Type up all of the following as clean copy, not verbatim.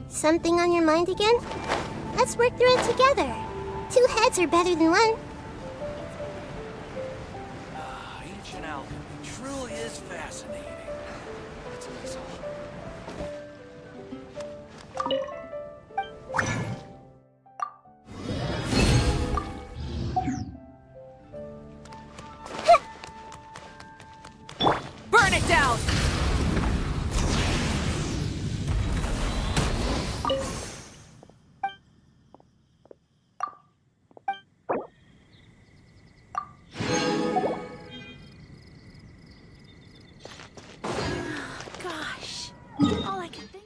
Something on your mind again? Let's work through it together. Two heads are better than one. Ancient alchemy truly is fascinating. It's a missile. Burn it down! Gosh, all I can think.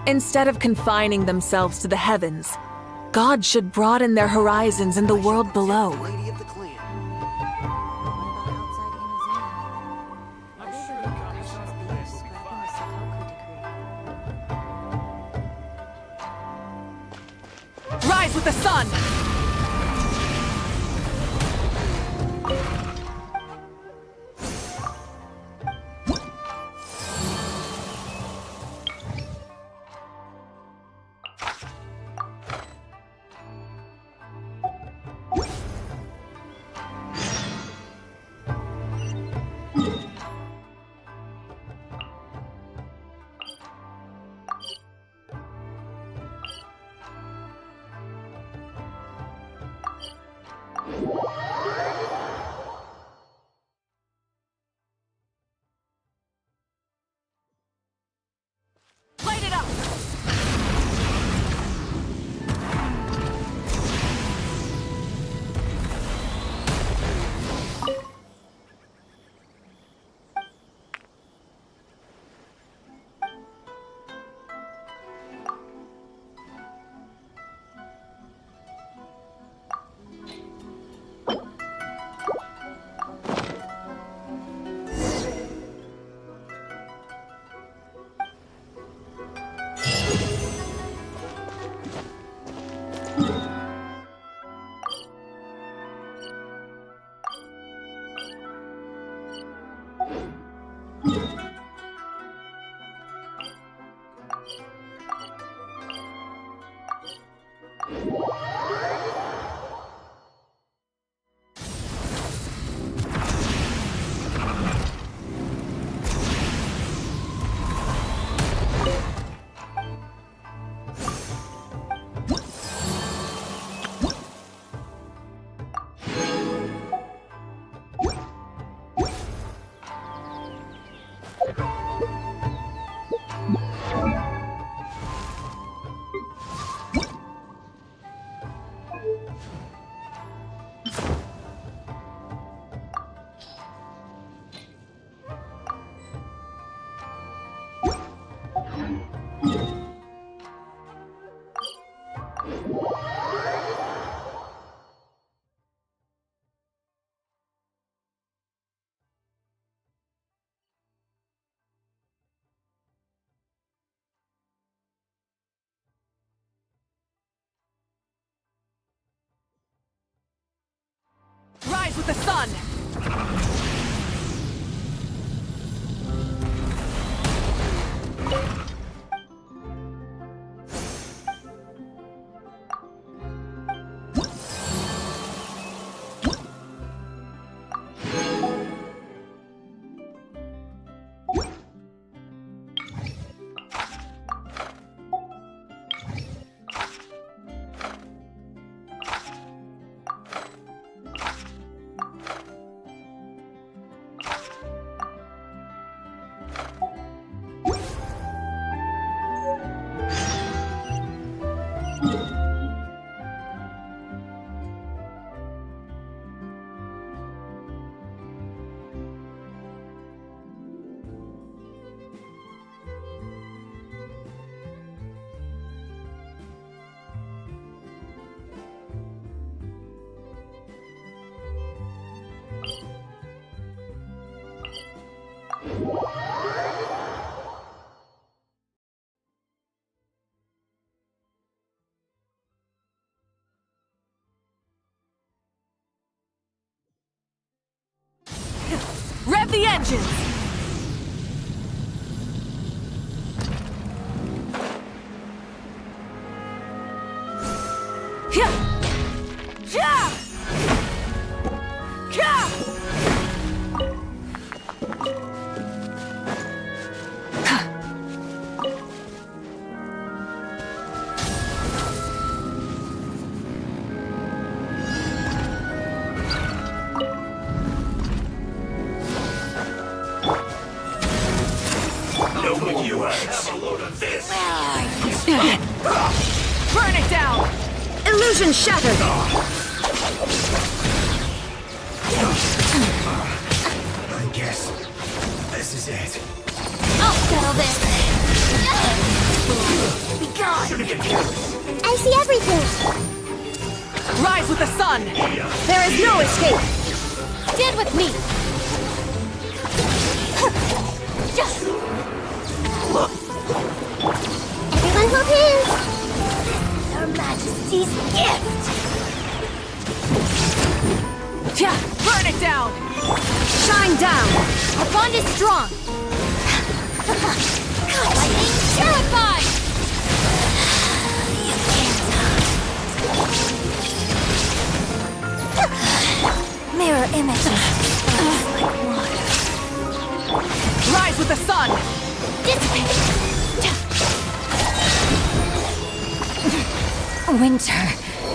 Instead of confining themselves to the heavens, God should broaden their horizons in the world below. Lady of the clan. I'm sure the Kami's on a place will be fine. Rise with the sun! with the sun! Rev the engines! Burn it down! Illusion shattered! I guess this is it. I'll settle this. Be gone. I see everything. Rise with the sun! There is no escape! Stand with me. Everyone hold hands. Your Majesty's gift. Burn it down! Shine down! Our bond is strong. Lightning terrified. You can't. Mirror image. Like water. Rise with the sun! Winter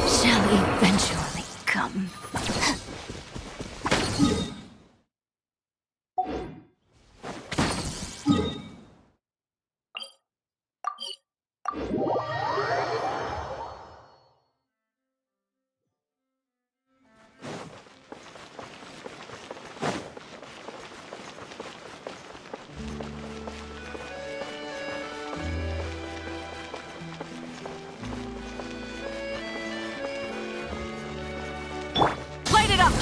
shall eventually come. Light it up!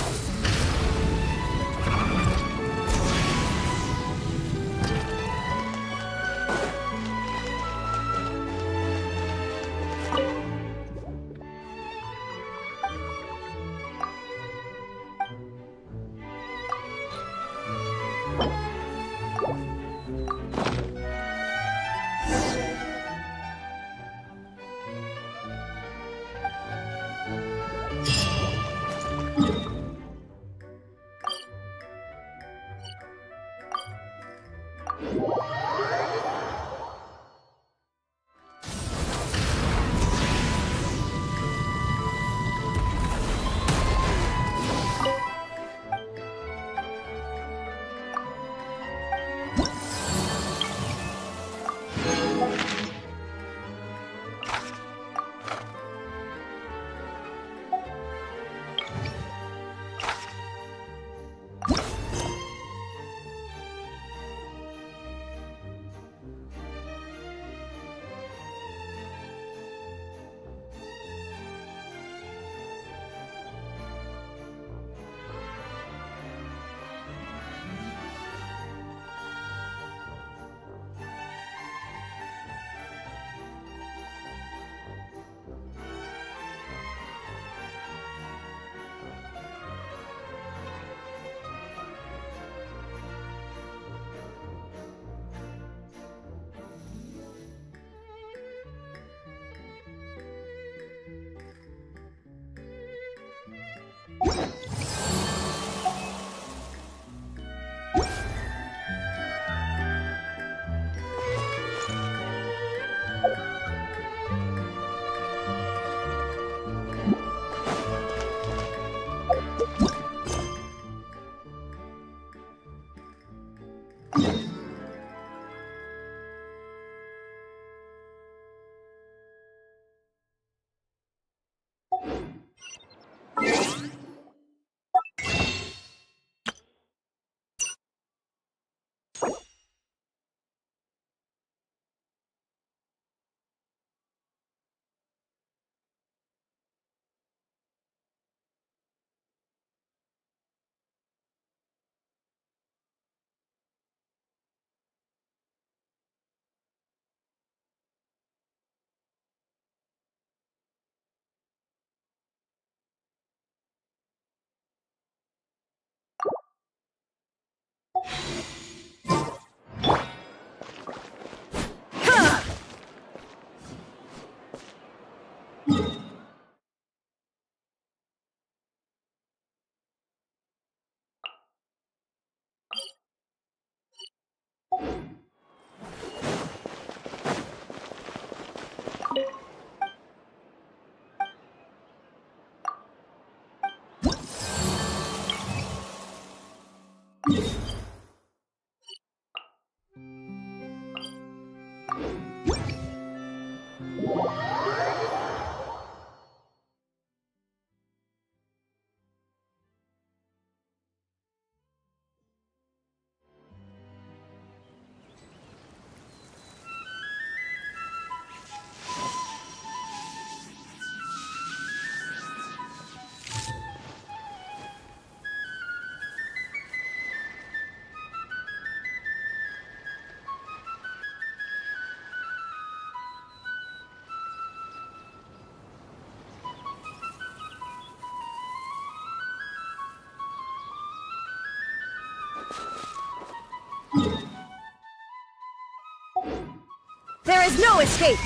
There is no escape!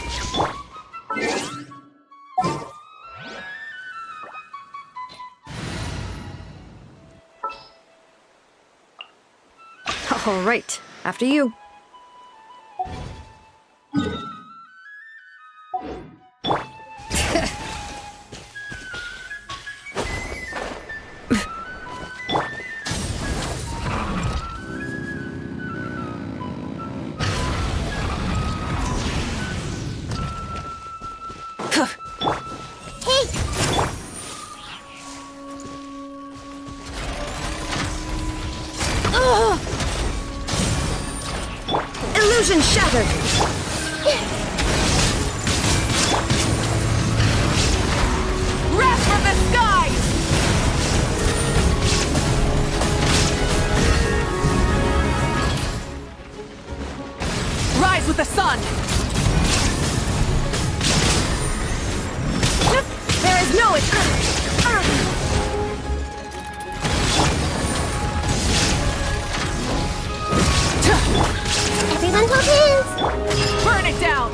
All right, after you. Illusion shattered! Wrath from the sky! Rise with the sun! There is no escape! Everyone hold hands! Burn it down!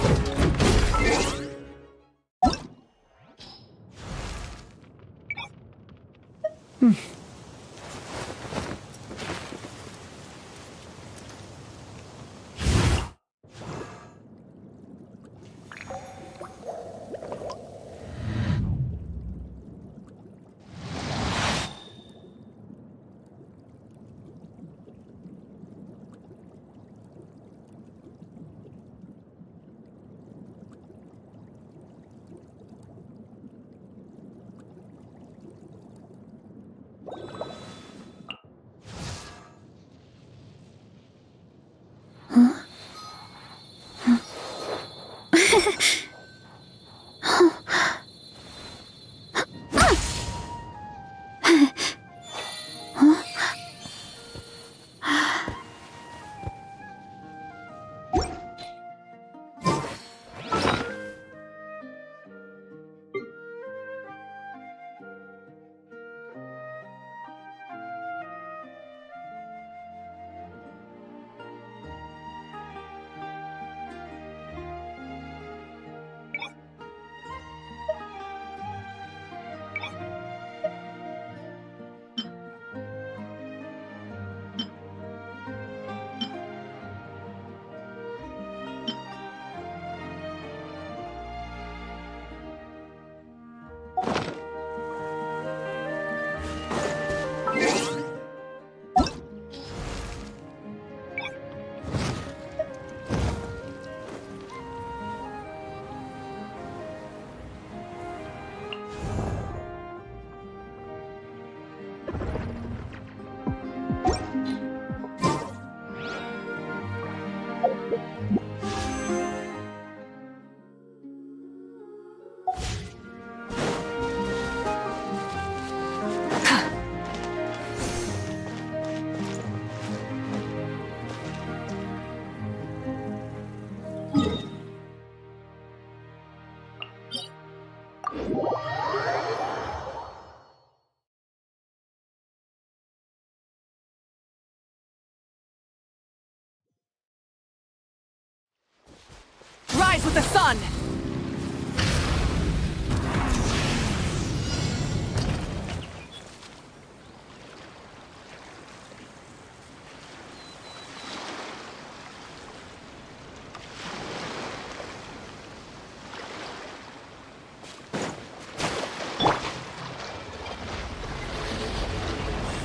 Rise with the sun!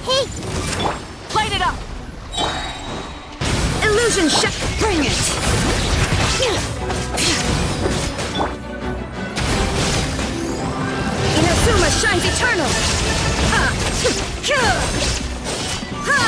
Hey! Light it up! Illusion bring it! Inazuma shines eternal! Ha! Ha!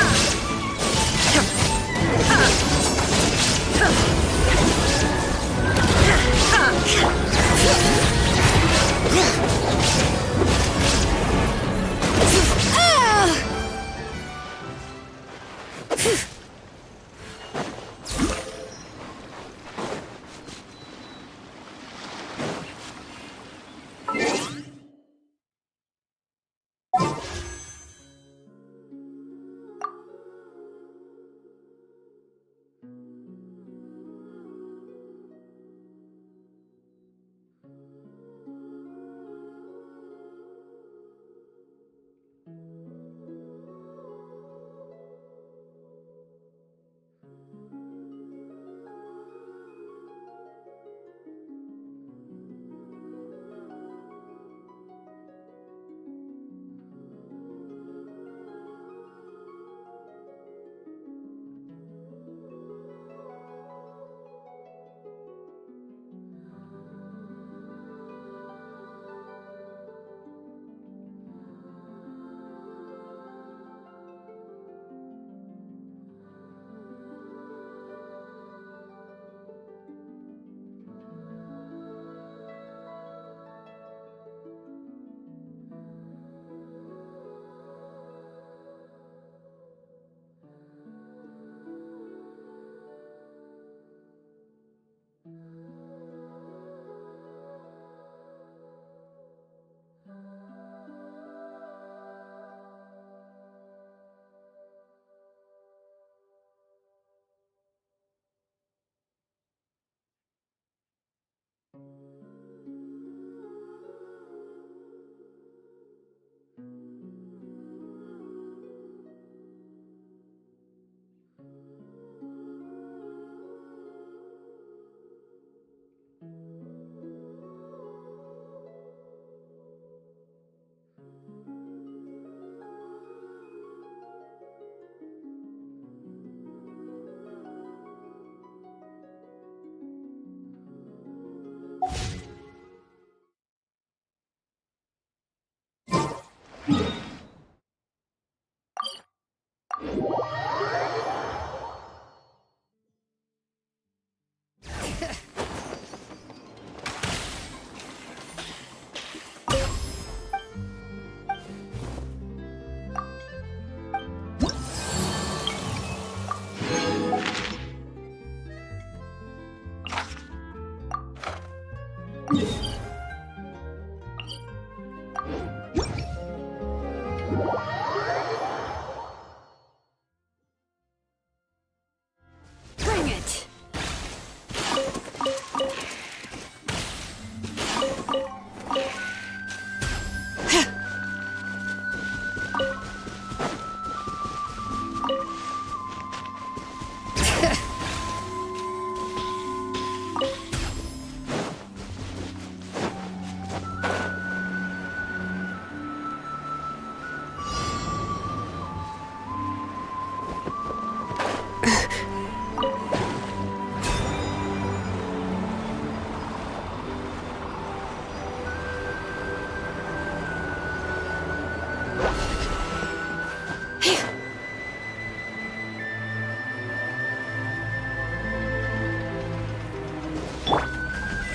Bring it!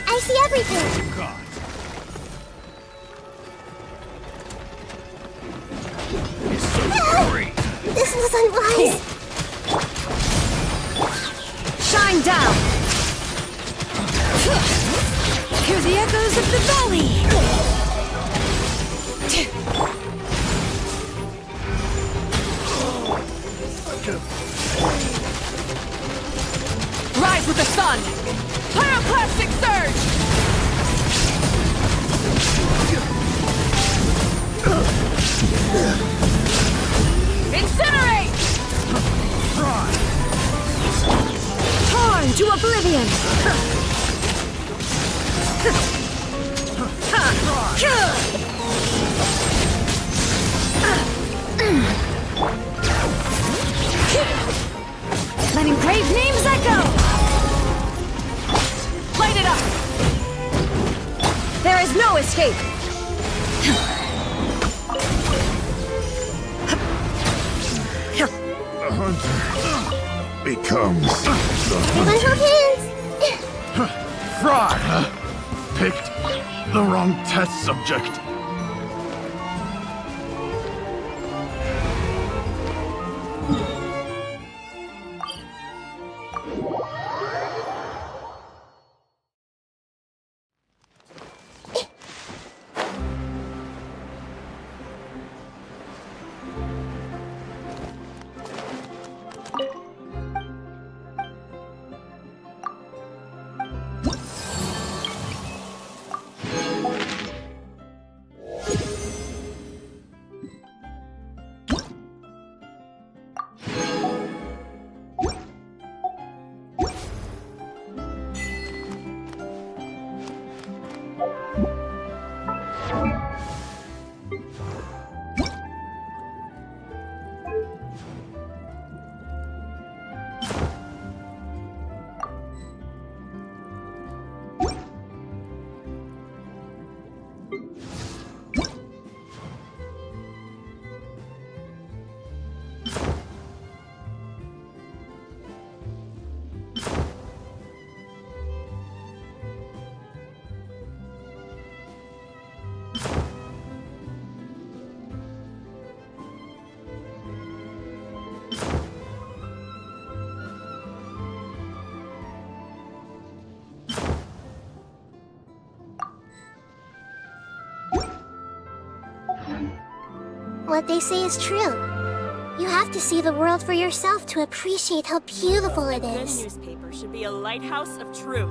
I see everything! God. It's so great. This was unwise! Shine down! Hear the echoes of the valley! Rise with the sun! Pyroclastic surge! Incinerate! Torn to oblivion! Letting brave names escape. The hunter becomes the Everyone hunter. hold hands! Fraud! Picked the wrong test subject. What they say is true. You have to see the world for yourself to appreciate how beautiful it This is. newspaper should be a lighthouse of truth.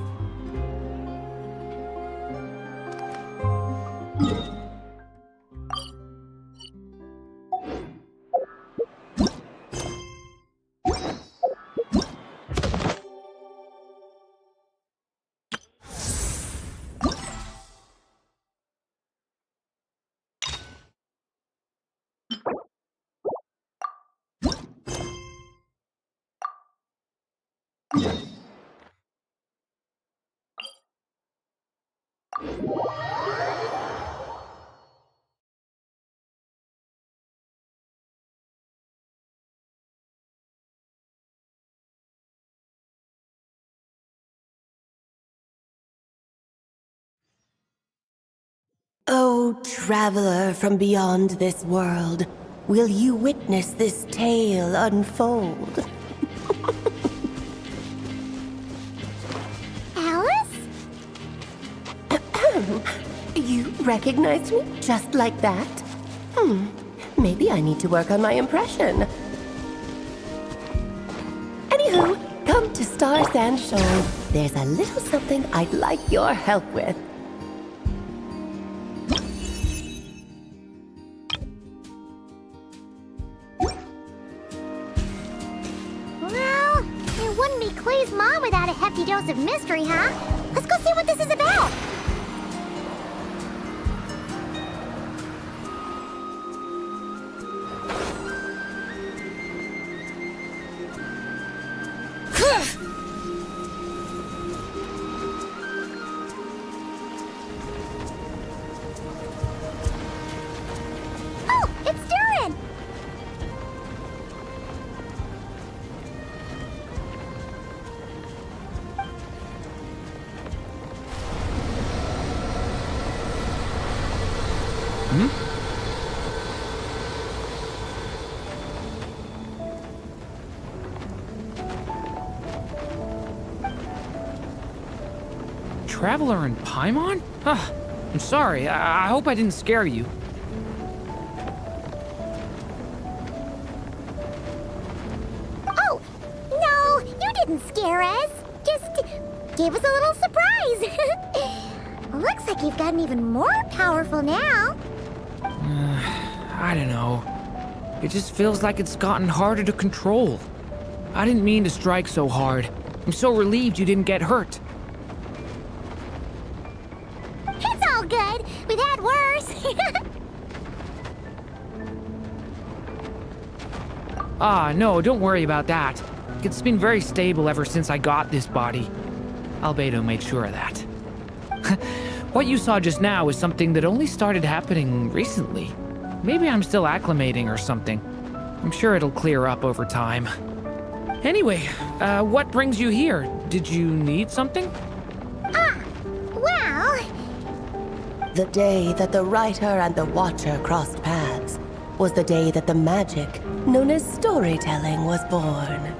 O traveler from beyond this world, will you witness this tale unfold? Alice? You recognized me just like that? Maybe I need to work on my impression. Anywho, come to Star Sand Shoal. There's a little something I'd like your help with. Well, it wouldn't be Clay's mom without a hefty dose of mystery, huh? Let's go see what this is about. Oh, it's Durin! Traveler in Paimon? I'm sorry. I hope I didn't scare you. Oh, no, you didn't scare us. Just gave us a little surprise. Looks like you've gotten even more powerful now. I don't know. It just feels like it's gotten harder to control. I didn't mean to strike so hard. I'm so relieved you didn't get hurt. It's all good. We've had worse. No, don't worry about that. It's been very stable ever since I got this body. Albedo made sure of that. What you saw just now is something that only started happening recently. Maybe I'm still acclimating or something. I'm sure it'll clear up over time. Anyway, what brings you here? Did you need something? Well, The day that the writer and the watcher crossed paths was the day that the magic known as storytelling was born.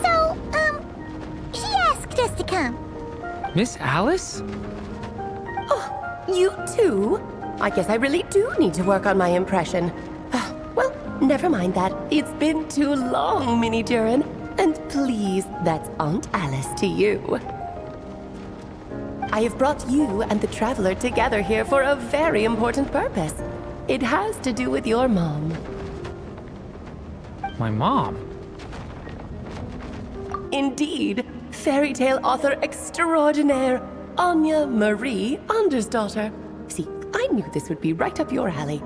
so, she asked us to come. Miss Alice? You too? I guess I really do need to work on my impression. Well, never mind that. It's been too long, Minnie Duran. And please, that's Aunt Alice to you. I have brought you and the Traveler together here for a very important purpose. It has to do with your mom. My mom? Indeed, fairy tale author extraordinaire, Anya Marie Andersdottir. See, I knew this would be right up your alley.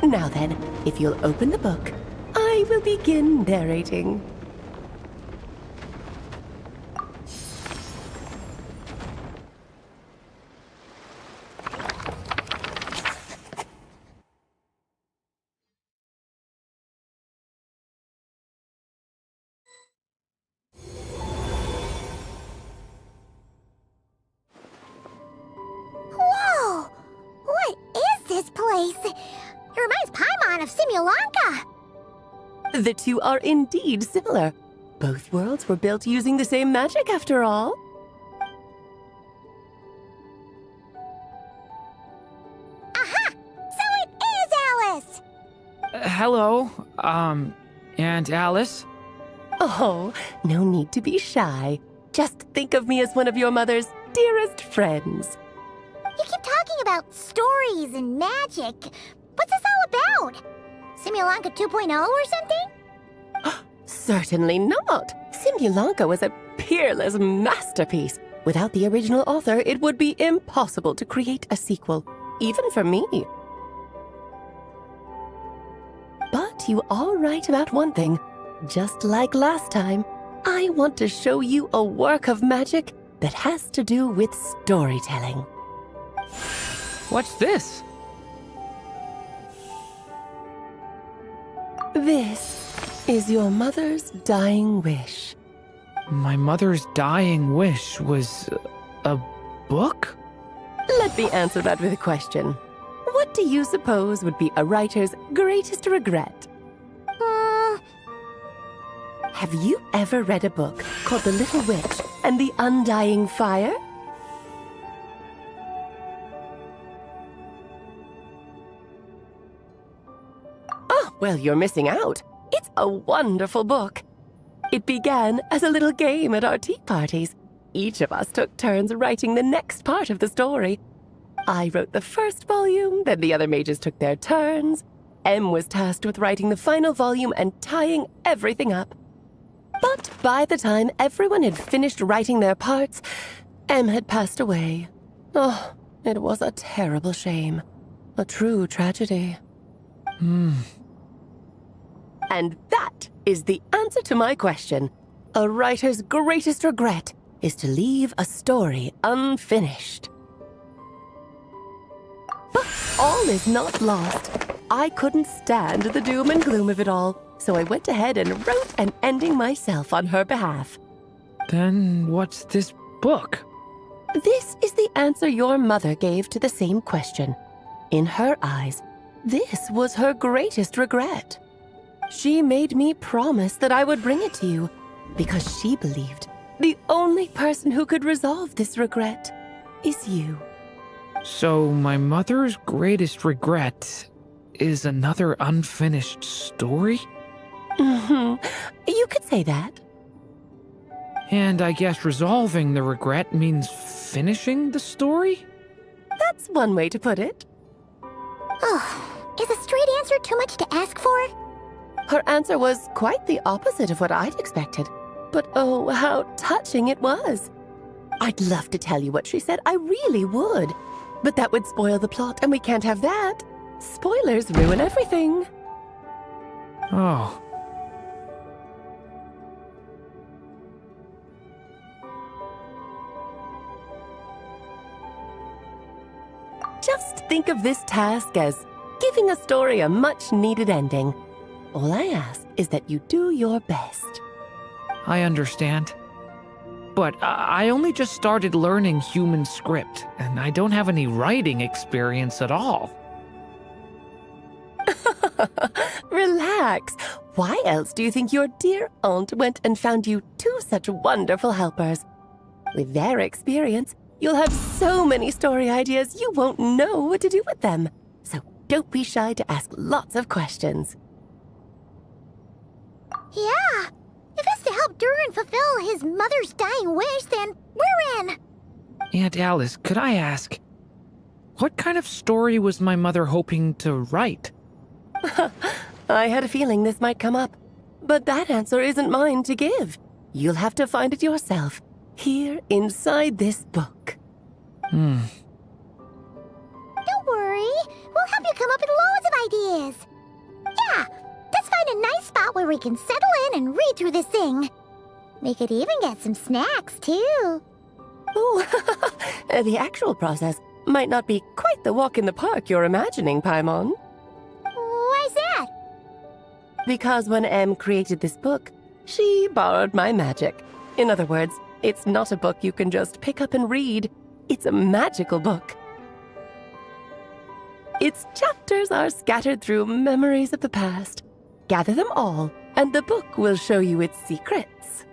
Now then, if you'll open the book, I will begin narrating. Whoa! What is this place? It reminds Paimon of Simulanka. The two are indeed similar. Both worlds were built using the same magic, after all. Aha! So it is Alice! Hello, Aunt Alice? Oh, no need to be shy. Just think of me as one of your mother's dearest friends. You keep talking about stories and magic. What's this all about? Simulanka 2.0 or something? Certainly not. Simulanka was a peerless masterpiece. Without the original author, it would be impossible to create a sequel, even for me. But you are right about one thing. Just like last time, I want to show you a work of magic that has to do with storytelling. What's this? This is your mother's dying wish. My mother's dying wish was a book? Let me answer that with a question. What do you suppose would be a writer's greatest regret? Have you ever read a book called The Little Witch and the Undying Fire? Oh, well, you're missing out. It's a wonderful book. It began as a little game at our tea parties. Each of us took turns writing the next part of the story. I wrote the first volume, then the other mages took their turns. Em was tasked with writing the final volume and tying everything up. But by the time everyone had finished writing their parts, Em had passed away. Oh, it was a terrible shame. A true tragedy. And that is the answer to my question. A writer's greatest regret is to leave a story unfinished. But all is not lost. I couldn't stand the doom and gloom of it all, so I went ahead and wrote an ending myself on her behalf. Then what's this book? This is the answer your mother gave to the same question. In her eyes, this was her greatest regret. She made me promise that I would bring it to you because she believed the only person who could resolve this regret is you. So my mother's greatest regret is another unfinished story? You could say that. And I guess resolving the regret means finishing the story? That's one way to put it. Oh, is a straight answer too much to ask for? Her answer was quite the opposite of what I'd expected. But oh, how touching it was. I'd love to tell you what she said, I really would. But that would spoil the plot, and we can't have that. Spoilers ruin everything. Oh. think of this task as giving a story a much-needed ending. All I ask is that you do your best. I understand. But I only just started learning human script, and I don't have any writing experience at all. Relax. Why else do you think your dear aunt went and found you two such wonderful helpers? With their experience, you'll have so many story ideas you won't know what to do with them. So don't be shy to ask lots of questions. Yeah. If it's to help Durin fulfill his mother's dying wish, then we're in. Aunt Alice, could I ask, what kind of story was my mother hoping to write? I had a feeling this might come up, but that answer isn't mine to give. You'll have to find it yourself, here inside this book. Don't worry. We'll help you come up with loads of ideas. Yeah, let's find a nice spot where we can settle in and read through this thing. We could even get some snacks, too. Oh, the actual process might not be quite the walk in the park you're imagining, Paimon. Why's that? Because when Em created this book, she borrowed my magic. In other words, it's not a book you can just pick up and read. It's a magical book. Its chapters are scattered through memories of the past. Gather them all, and the book will show you its secrets.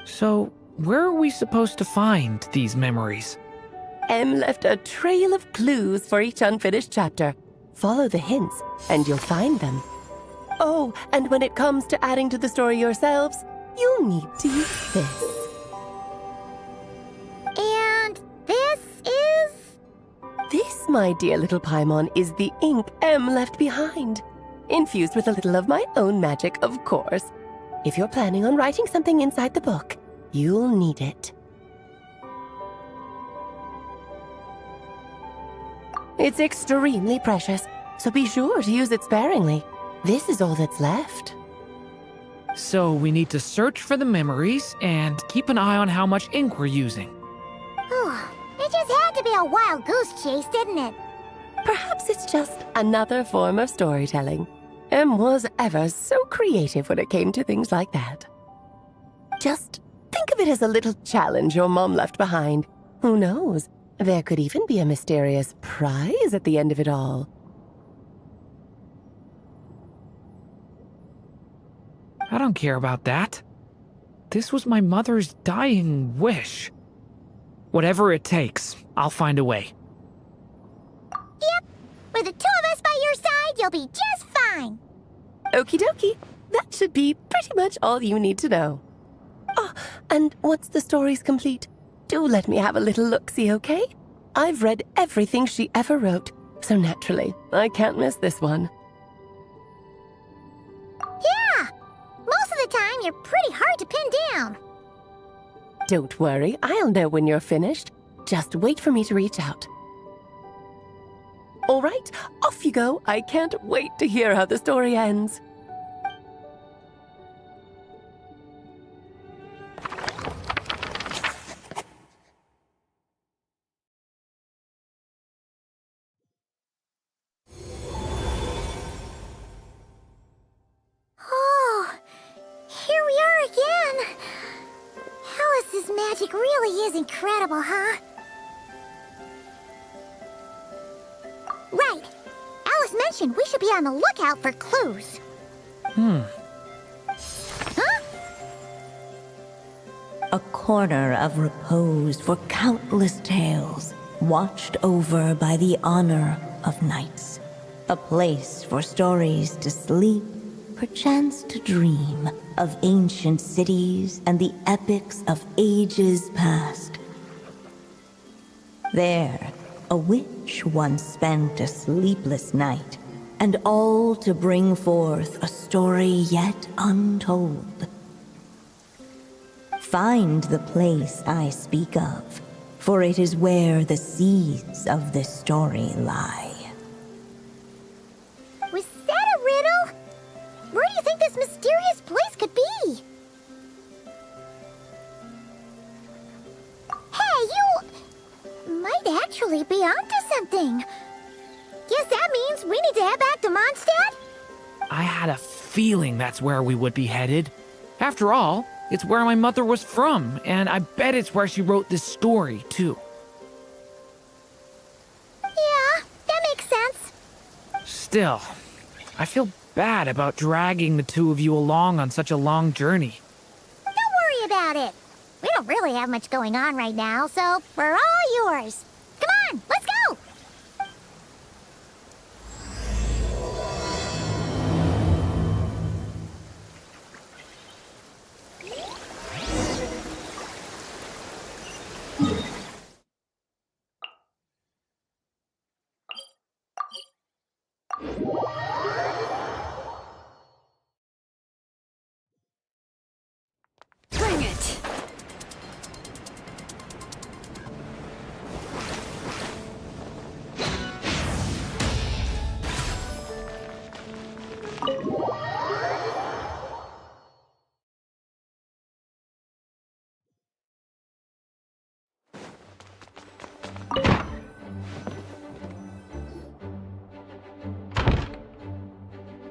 So, where are we supposed to find these memories? Em left a trail of clues for each unfinished chapter. Follow the hints, and you'll find them. Oh, and when it comes to adding to the story yourselves, you'll need to use this. And this is... This, my dear little Paimon, is the ink Em left behind. Infused with a little of my own magic, of course. If you're planning on writing something inside the book, you'll need it. It's extremely precious, so be sure to use it sparingly. This is all that's left. So we need to search for the memories and keep an eye on how much ink we're using. Oh, it just had to be a wild goose chase, didn't it? Perhaps it's just another form of storytelling. Em was ever so creative when it came to things like that. Just think of it as a little challenge your mom left behind. Who knows? There could even be a mysterious prize at the end of it all. I don't care about that. This was my mother's dying wish. Whatever it takes, I'll find a way. Yep. With the two of us by your side, you'll be just fine. Okie dokie. That should be pretty much all you need to know. Oh, and once the story's complete, do let me have a little look-see, okay? I've read everything she ever wrote, so naturally, I can't miss this one. Yeah. Most of the time, you're pretty hard to pin down. Don't worry, I'll know when you're finished. Just wait for me to reach out. All right, off you go. I can't wait to hear how the story ends. Oh, here we are again. Alice's magic really is incredible, huh? Right. Alice mentioned we should be on the lookout for clues. Huh? A corner of repose for countless tales, watched over by the honor of knights. A place for stories to sleep, perchance to dream of ancient cities and the epics of ages past. There, a witch once spent a sleepless night, and all to bring forth a story yet untold. Find the place I speak of, for it is where the seeds of this story lie. Was that a riddle? Where do you think this mysterious place could be? Hey, you might actually be onto something. had a feeling that's where we would be headed. After all, it's where my mother was from, and I bet it's where she wrote this story, too. Yeah, that makes sense. Still, I feel bad about dragging the two of you along on such a long journey. Don't worry about it. We don't really have much going on right now, so we're all yours. Come on, let's go! Bring it!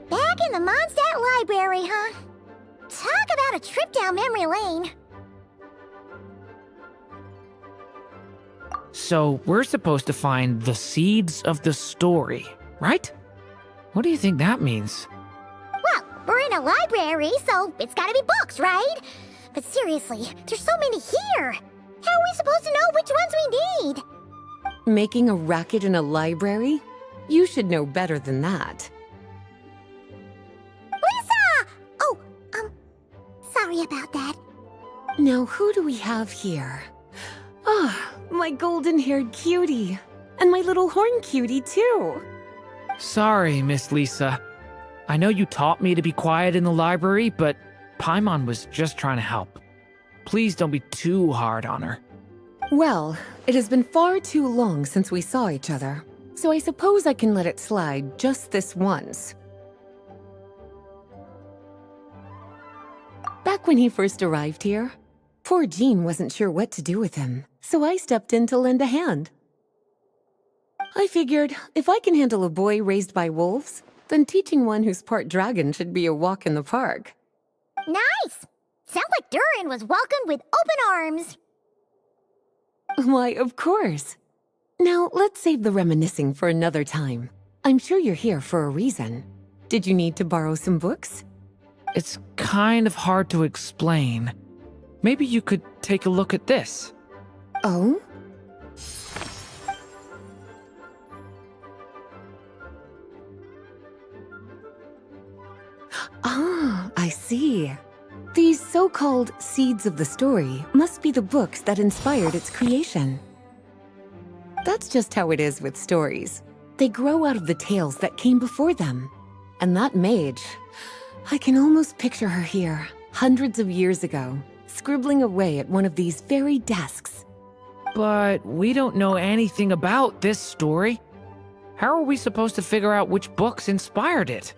Back in the Mondstadt Library, huh? Talk about a trip down memory lane. So, we're supposed to find the seeds of the story, right? What do you think that means? Well, we're in a library, so it's gotta be books, right? But seriously, there's so many here. How are we supposed to know which ones we need? Making a racket in a library? You should know better than that. Lisa! Oh, sorry about that. Now, who do we have here? Ah, my golden-haired cutie. And my little horn cutie, too. Sorry, Miss Lisa. I know you taught me to be quiet in the library, but Paimon was just trying to help. Please don't be too hard on her. Well, it has been far too long since we saw each other, so I suppose I can let it slide just this once. Back when he first arrived here, poor Jean wasn't sure what to do with him, so I stepped in to lend a hand. I figured, if I can handle a boy raised by wolves, then teaching one who's part dragon should be a walk in the park. Nice! Sounds like Durin was welcomed with open arms. Why, of course. Now, let's save the reminiscing for another time. I'm sure you're here for a reason. Did you need to borrow some books? It's kind of hard to explain. Maybe you could take a look at this. Oh? Ah, I see. These so-called seeds of the story must be the books that inspired its creation. That's just how it is with stories. They grow out of the tales that came before them. And that mage, I can almost picture her here, hundreds of years ago, scribbling away at one of these very desks. But we don't know anything about this story. How are we supposed to figure out which books inspired it?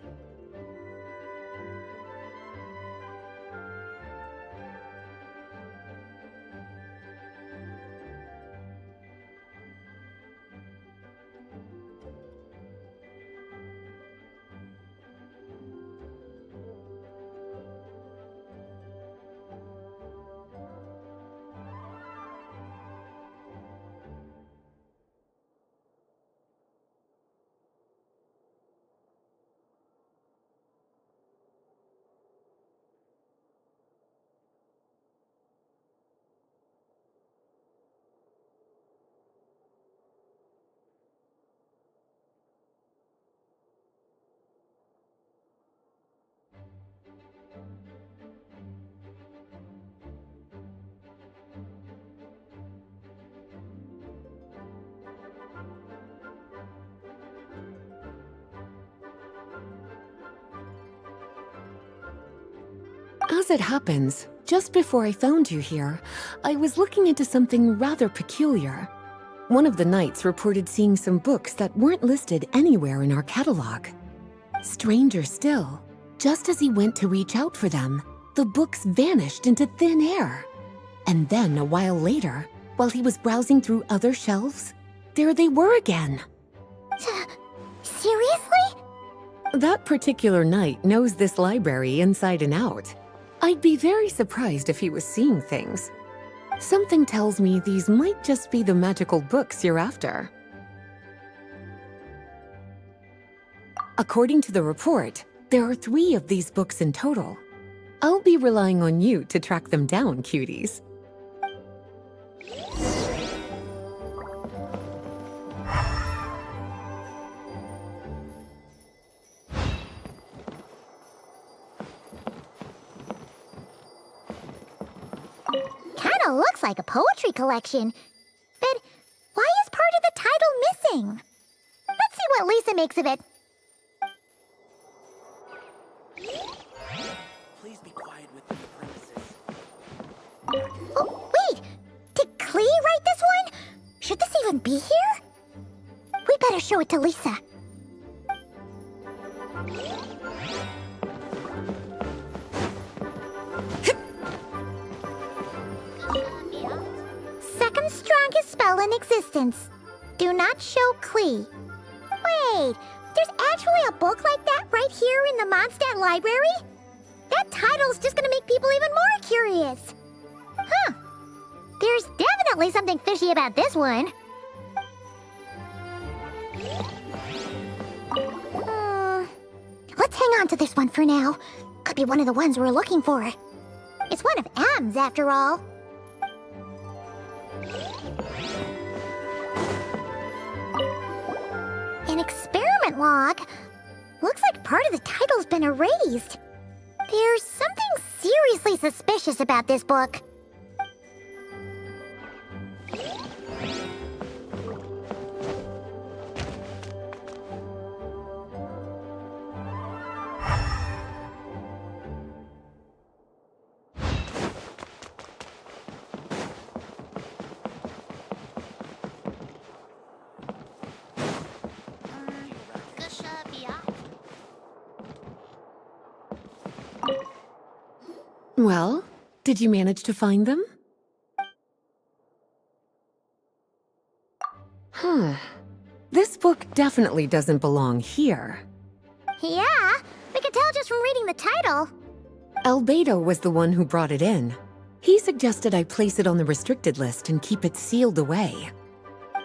As it happens, just before I found you here, I was looking into something rather peculiar. One of the knights reported seeing some books that weren't listed anywhere in our catalog. Stranger still, just as he went to reach out for them, the books vanished into thin air. And then, a while later, while he was browsing through other shelves, there they were again. Seriously? That particular knight knows this library inside and out. I'd be very surprised if he was seeing things. Something tells me these might just be the magical books you're after. According to the report, there are 3 of these books in total. I'll be relying on you to track them down, cuties. Kinda looks like a poetry collection. But why is part of the title missing? Let's see what Lisa makes of it. Please be quiet within the premises. Oh, wait! Did Klee write this one? Should this even be here? We better show it to Lisa. Second strongest spell in existence. Do not show Klee. Wait, there's actually a book like that right here in the Mondstadt library? That title's just gonna make people even more curious. Huh. There's definitely something fishy about this one. Let's hang on to this one for now. Could be one of the ones we're looking for. It's one of M's, after all. An experiment log. Looks like part of the title's been erased. There's something seriously suspicious about this book. Well, did you manage to find them? This book definitely doesn't belong here. Yeah, we could tell just from reading the title. Albedo was the one who brought it in. He suggested I place it on the restricted list and keep it sealed away.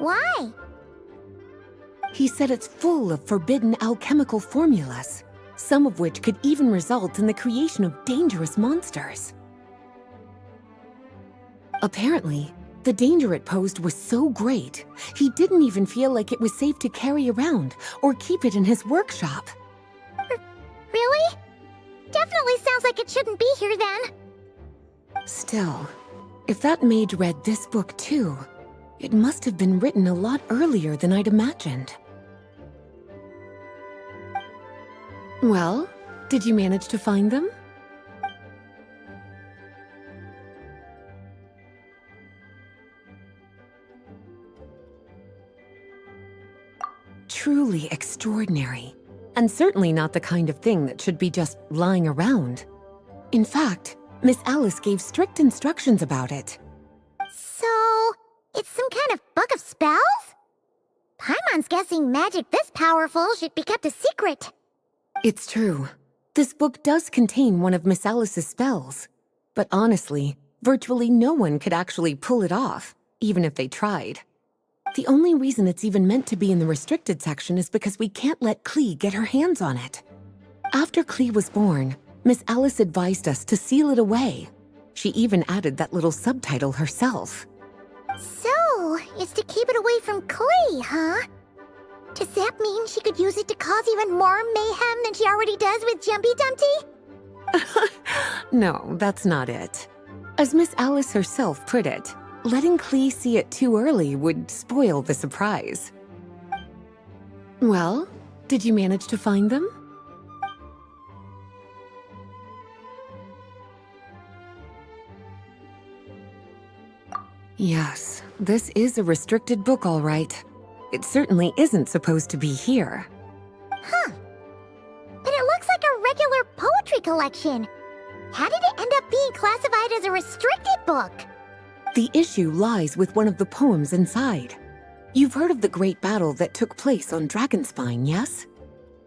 Why? He said it's full of forbidden alchemical formulas, some of which could even result in the creation of dangerous monsters. Apparently, the danger it posed was so great, he didn't even feel like it was safe to carry around or keep it in his workshop. Really? Definitely sounds like it shouldn't be here then. Still, if that maid read this book too, it must have been written a lot earlier than I'd imagined. Well, did you manage to find them? Truly extraordinary, and certainly not the kind of thing that should be just lying around. In fact, Miss Alice gave strict instructions about it. So, it's some kind of book of spells? Paimon's guessing magic this powerful should be kept a secret. It's true. This book does contain one of Miss Alice's spells. But honestly, virtually no one could actually pull it off, even if they tried. The only reason it's even meant to be in the restricted section is because we can't let Klee get her hands on it. After Klee was born, Miss Alice advised us to seal it away. She even added that little subtitle herself. So, it's to keep it away from Klee, huh? Does that mean she could use it to cause even more mayhem than she already does with Jumpy Dumpty? No, that's not it. As Miss Alice herself put it, letting Klee see it too early would spoil the surprise. Well, did you manage to find them? Yes, this is a restricted book, all right. It certainly isn't supposed to be here. Huh. But it looks like a regular poetry collection. How did it end up being classified as a restricted book? The issue lies with one of the poems inside. You've heard of the great battle that took place on Dragonspine, yes?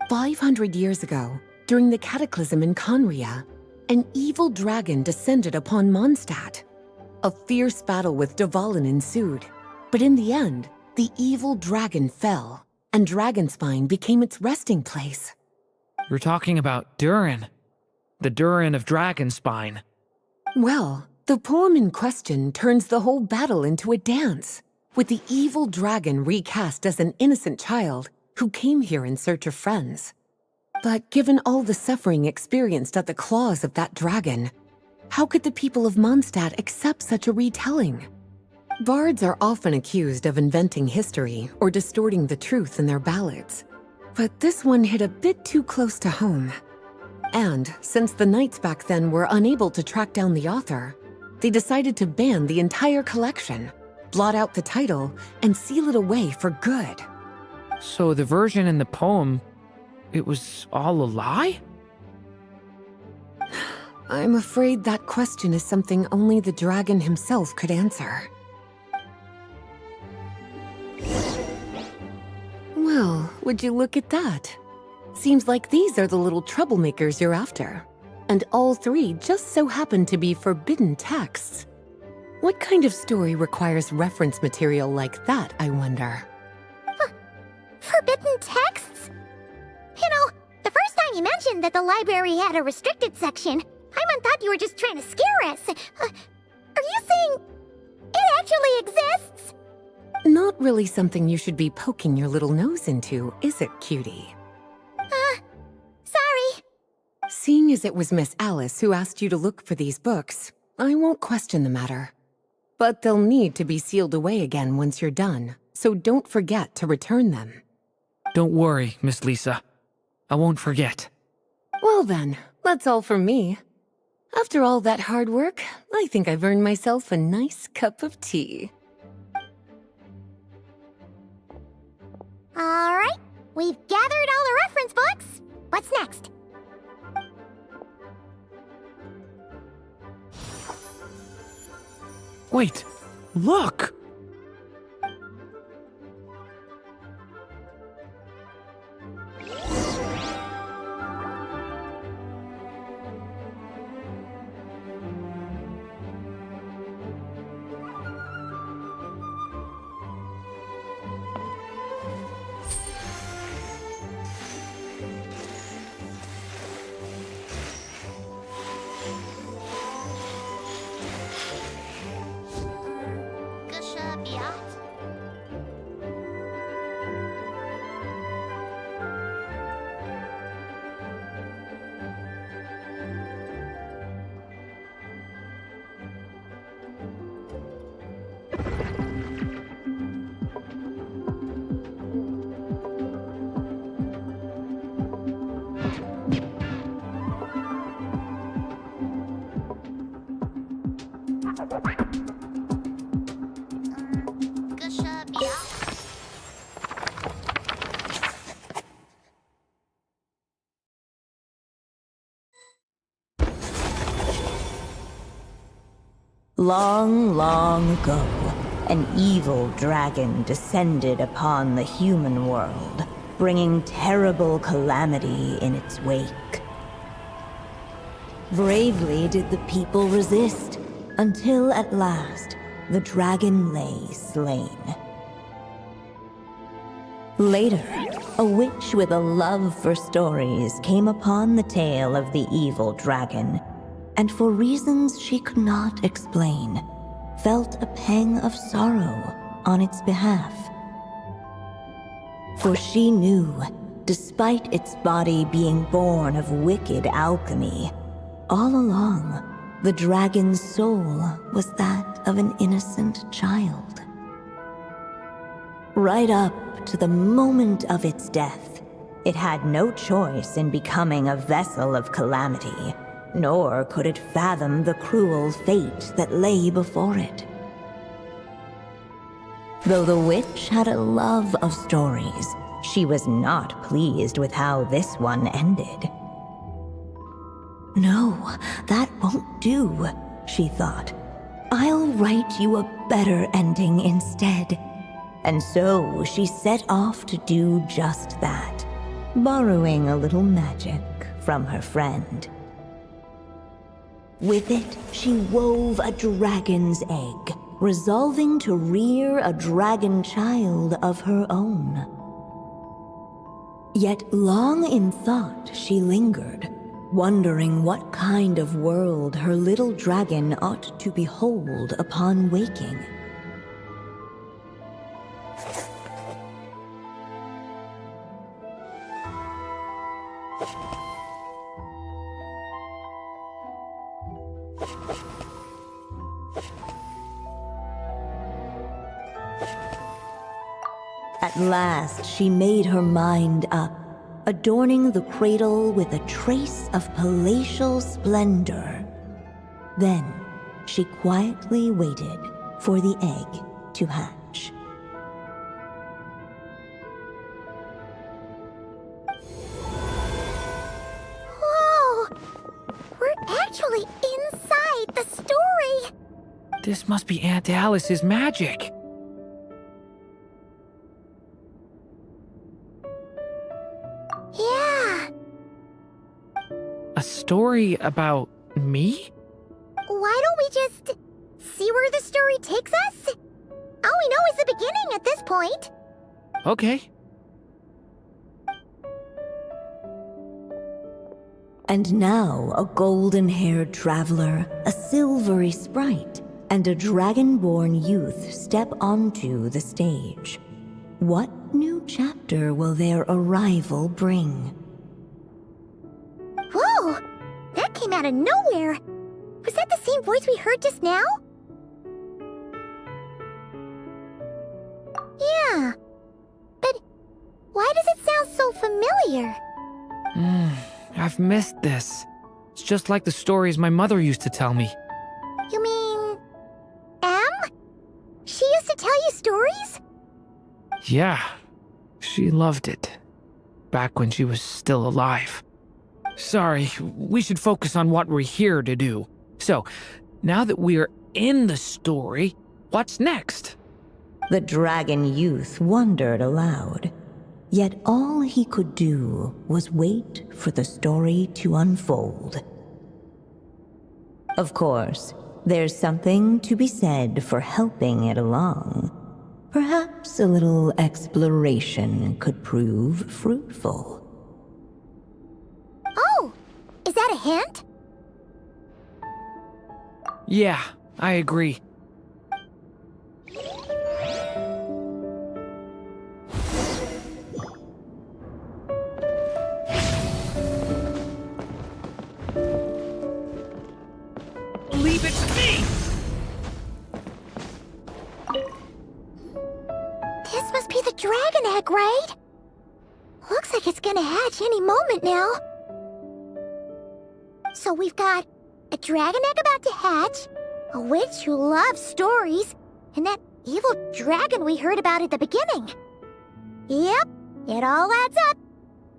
500 years ago, during the cataclysm in Conria, an evil dragon descended upon Mondstadt. A fierce battle with Dvalin ensued, but in the end, the evil dragon fell, and Dragonspine became its resting place. You're talking about Durin. The Durin of Dragonspine. Well, the poem in question turns the whole battle into a dance, with the evil dragon recast as an innocent child who came here in search of friends. But given all the suffering experienced at the claws of that dragon, how could the people of Mondstadt accept such a retelling? Bards are often accused of inventing history or distorting the truth in their ballads, but this one hit a bit too close to home. And since the knights back then were unable to track down the author, they decided to ban the entire collection, blot out the title, and seal it away for good. So the version in the poem, it was all a lie? I'm afraid that question is something only the dragon himself could answer. Well, would you look at that? Seems like these are the little troublemakers you're after. And all three just so happen to be forbidden texts. What kind of story requires reference material like that, I wonder? Forbidden texts? You know, the first time you mentioned that the library had a restricted section, I thought you were just trying to scare us. Are you saying it actually exists? Not really something you should be poking your little nose into, is it, cutie? Sorry. Seeing as it was Miss Alice who asked you to look for these books, I won't question the matter. But they'll need to be sealed away again once you're done, so don't forget to return them. Don't worry, Miss Lisa. I won't forget. Well then, that's all from me. After all that hard work, I think I've earned myself a nice cup of tea. All right, we've gathered all the reference books. What's next? Wait, look! Long, long ago, an evil dragon descended upon the human world, bringing terrible calamity in its wake. Bravely did the people resist, until at last, the dragon lay slain. Later, a witch with a love for stories came upon the tale of the evil dragon, and for reasons she could not explain, felt a pang of sorrow on its behalf. For she knew, despite its body being born of wicked alchemy, all along, the dragon's soul was that of an innocent child. Right up to the moment of its death, it had no choice in becoming a vessel of calamity, nor could it fathom the cruel fate that lay before it. Though the witch had a love of stories, she was not pleased with how this one ended. No, that won't do, she thought. I'll write you a better ending instead. And so she set off to do just that, borrowing a little magic from her friend. With it, she wove a dragon's egg, resolving to rear a dragon child of her own. Yet long in thought she lingered, wondering what kind of world her little dragon ought to behold upon waking. At last, she made her mind up, adorning the cradle with a trace of palatial splendor. Then, she quietly waited for the egg to hatch. Whoa! We're actually inside the story! This must be Aunt Alice's magic. Yeah. A story about me? Why don't we just see where the story takes us? All we know is the beginning at this point. Okay. And now a golden-haired traveler, a silvery sprite, and a dragon-born youth step onto the stage. What new chapter will their arrival bring? Whoa! That came out of nowhere! Was that the same voice we heard just now? Yeah. But why does it sound so familiar? I've missed this. It's just like the stories my mother used to tell me. You mean... Em? She used to tell you stories? Yeah, she loved it. Back when she was still alive. Sorry, we should focus on what we're here to do. So, now that we're in the story, what's next? The dragon youth wondered aloud. Yet all he could do was wait for the story to unfold. Of course, there's something to be said for helping it along. Perhaps a little exploration could prove fruitful. Oh! Is that a hint? Yeah, I agree. Leave it to me! This must be the dragon egg, right? Looks like it's gonna hatch any moment now. So we've got a dragon egg about to hatch, a witch who loves stories, and that evil dragon we heard about at the beginning. Yep, it all adds up.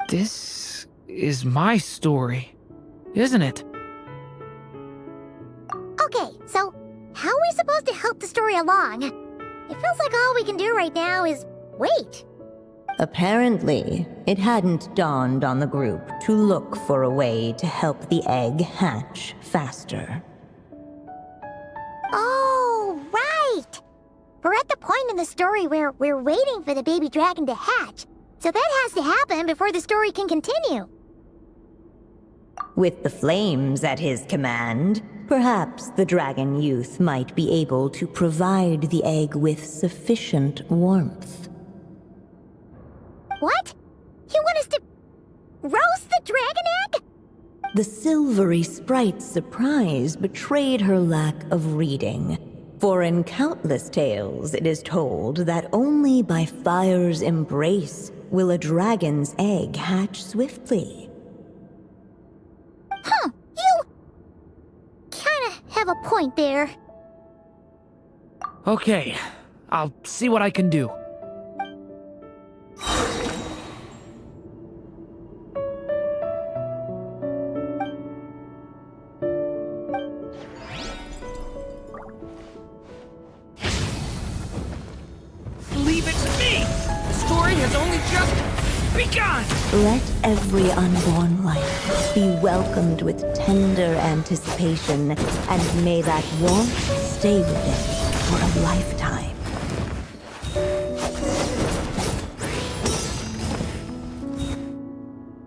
This is my story, isn't it? Okay, so how are we supposed to help the story along? It feels like all we can do right now is wait. Apparently, it hadn't dawned on the group to look for a way to help the egg hatch faster. Oh, right! We're at the point in the story where we're waiting for the baby dragon to hatch, so that has to happen before the story can continue. With the flames at his command, perhaps the dragon youth might be able to provide the egg with sufficient warmth. What? You want us to roast the dragon egg? The silvery sprite's surprise betrayed her lack of reading. For in countless tales it is told that only by fire's embrace will a dragon's egg hatch swiftly. Huh, you kinda have a point there. Okay, I'll see what I can do. Leave it to me! The story has only just Be gone! Let every unborn life be welcomed with tender anticipation, and may that warmth stay with it for a lifetime.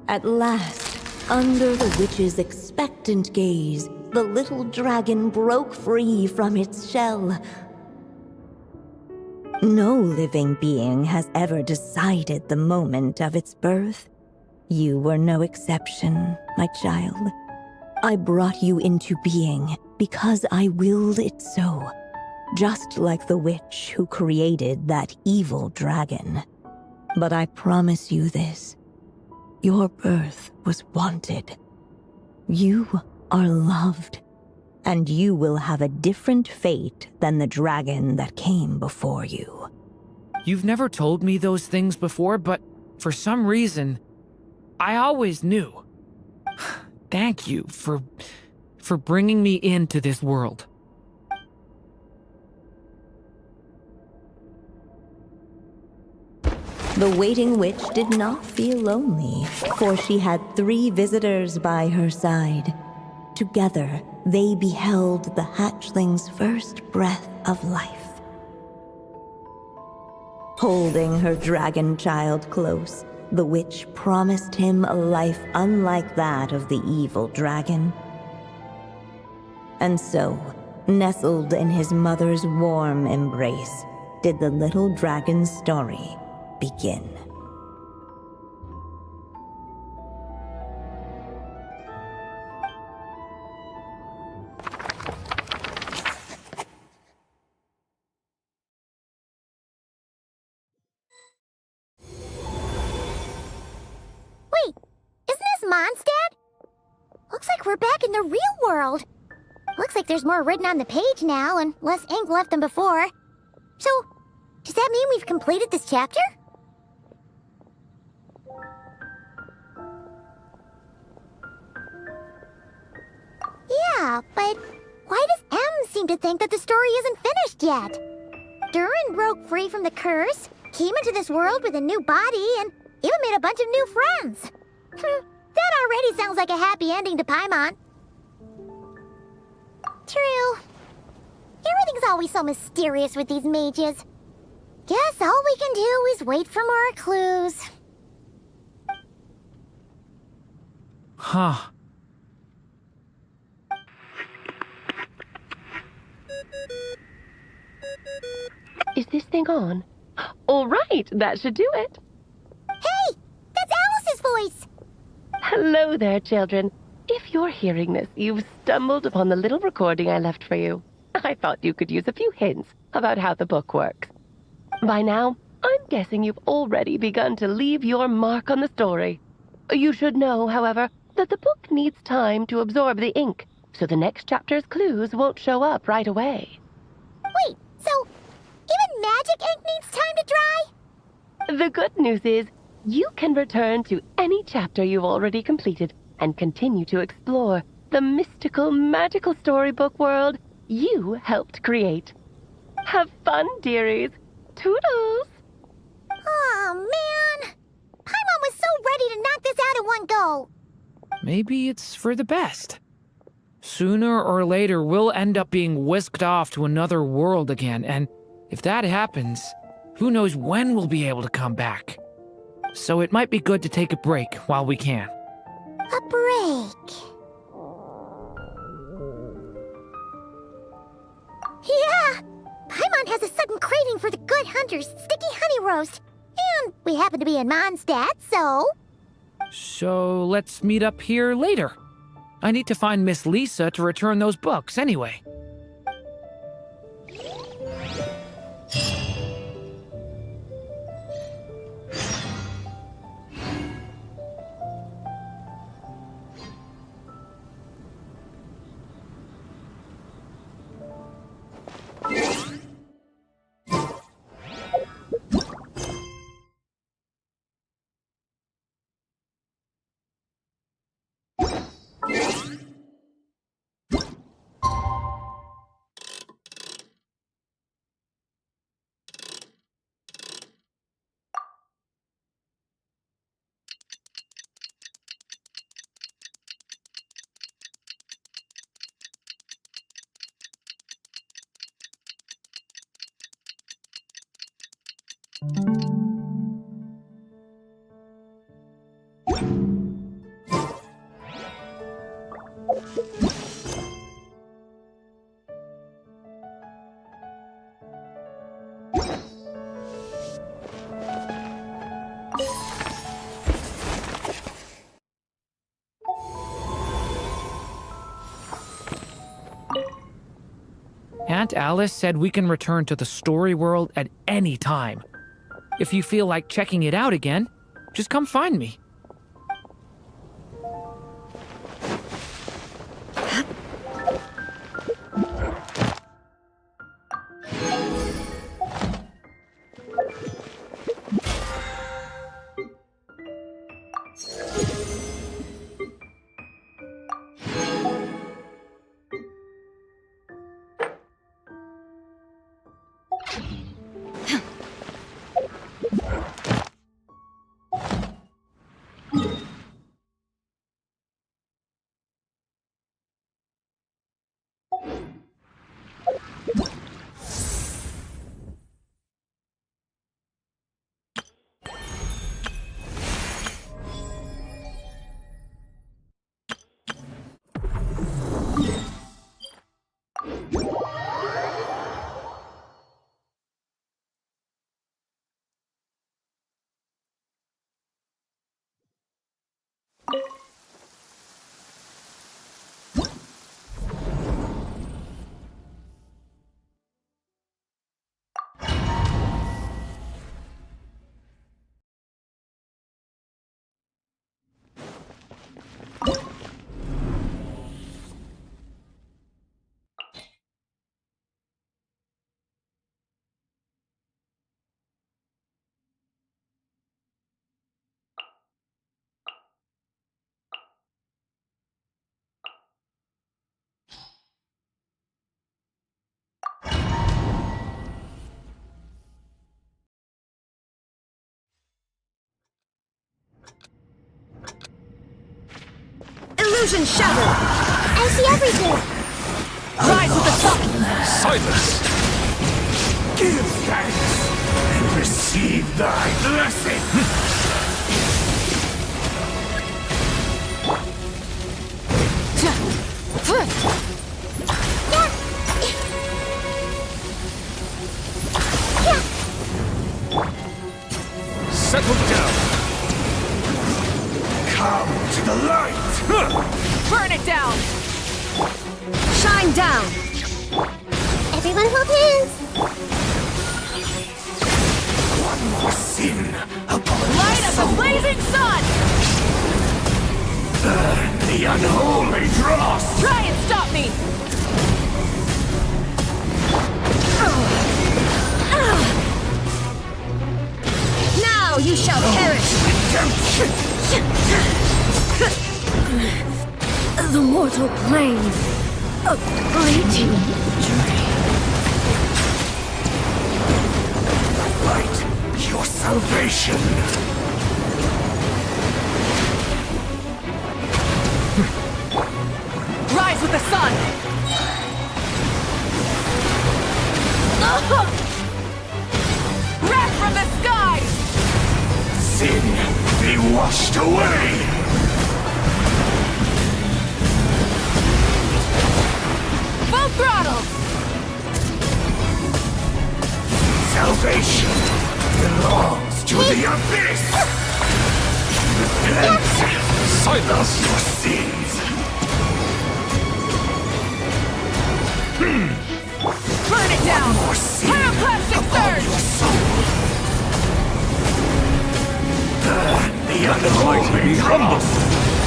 At last, under the witch's expectant gaze, the little dragon broke free from its shell. No living being has ever decided the moment of its birth. You were no exception, my child. I brought you into being because I willed it so, just like the witch who created that evil dragon. But I promise you this. Your birth was wanted. You are loved, and you will have a different fate than the dragon that came before you. You've never told me those things before, but for some reason, I always knew. Thank you for bringing me into this world. The waiting witch did not feel lonely, for she had 3 visitors by her side. Together, they beheld the hatchling's first breath of life. Holding her dragon child close, the witch promised him a life unlike that of the evil dragon. And so, nestled in his mother's warm embrace, did the little dragon's story begin. Wait, isn't this Mondstadt? Looks like we're back in the real world. Looks like there's more written on the page now and less ink left than before. So, does that mean we've completed this chapter? Yeah, but why does M seem to think that the story isn't finished yet? Durin broke free from the curse, came into this world with a new body, and even made a bunch of new friends. That already sounds like a happy ending to Paimon. True. Everything's always so mysterious with these mages. Guess all we can do is wait for more clues. Huh. Is this thing on? All right, that should do it. Hey! That's Alice's voice! Hello there, children. If you're hearing this, you've stumbled upon the little recording I left for you. I thought you could use a few hints about how the book works. By now, I'm guessing you've already begun to leave your mark on the story. You should know, however, that the book needs time to absorb the ink, so the next chapter's clues won't show up right away. Wait, so even magic ink needs time to dry? The good news is, you can return to any chapter you've already completed and continue to explore the mystical, magical storybook world you helped create. Have fun, dearies. Toodles! Aw, man! Paimon was so ready to knock this out in one go. Maybe it's for the best. Sooner or later, we'll end up being whisked off to another world again, and if that happens, who knows when we'll be able to come back. So it might be good to take a break while we can. A break. Yeah! Paimon has a sudden craving for the Good Hunter's sticky honey roast. And we happen to be in Mondstadt, so... So let's meet up here later. I need to find Miss Lisa to return those books anyway. Aunt Alice said we can return to the story world at any time. If you feel like checking it out again, just come find me. Illusion shattered! I see everything! Rise with the sun! Silence! Give thanks and receive thy blessing! Settle down! Come to the light! Burn it down! Shine down! Everyone hold hands! One more sin upon Light of the blazing sun! the unholy dross! Try and stop me! Now you shall perish! The mortal plane of fleeting dream. Light, your salvation! Rise with the sun! Wrath from the skies! Sin, be washed away! Full throttle! Salvation belongs to the abyss! Repent! Silence your sins! Burn it down! More sin Pyroclastic upon surge! your soul! Burn the unholy dross!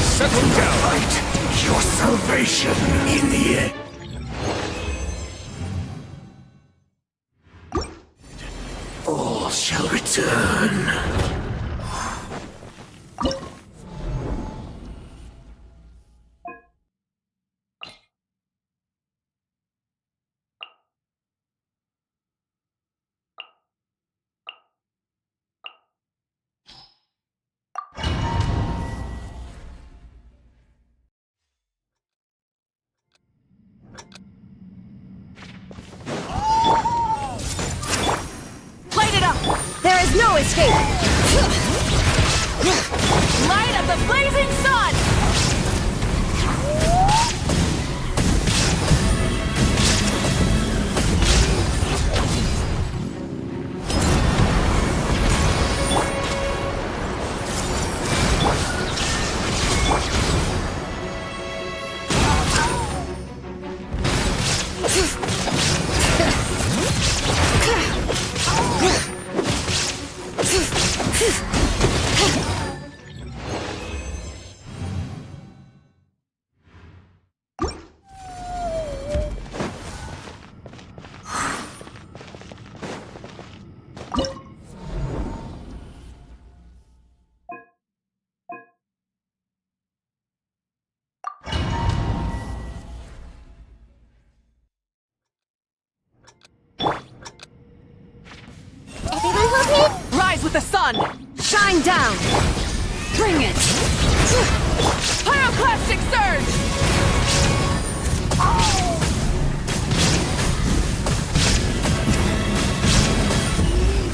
Settle down! Light, your salvation in the end! All shall return. Light it up! There is no escape! Light of the blazing sun! sun! Shine down! Bring it! Pyroclastic surge!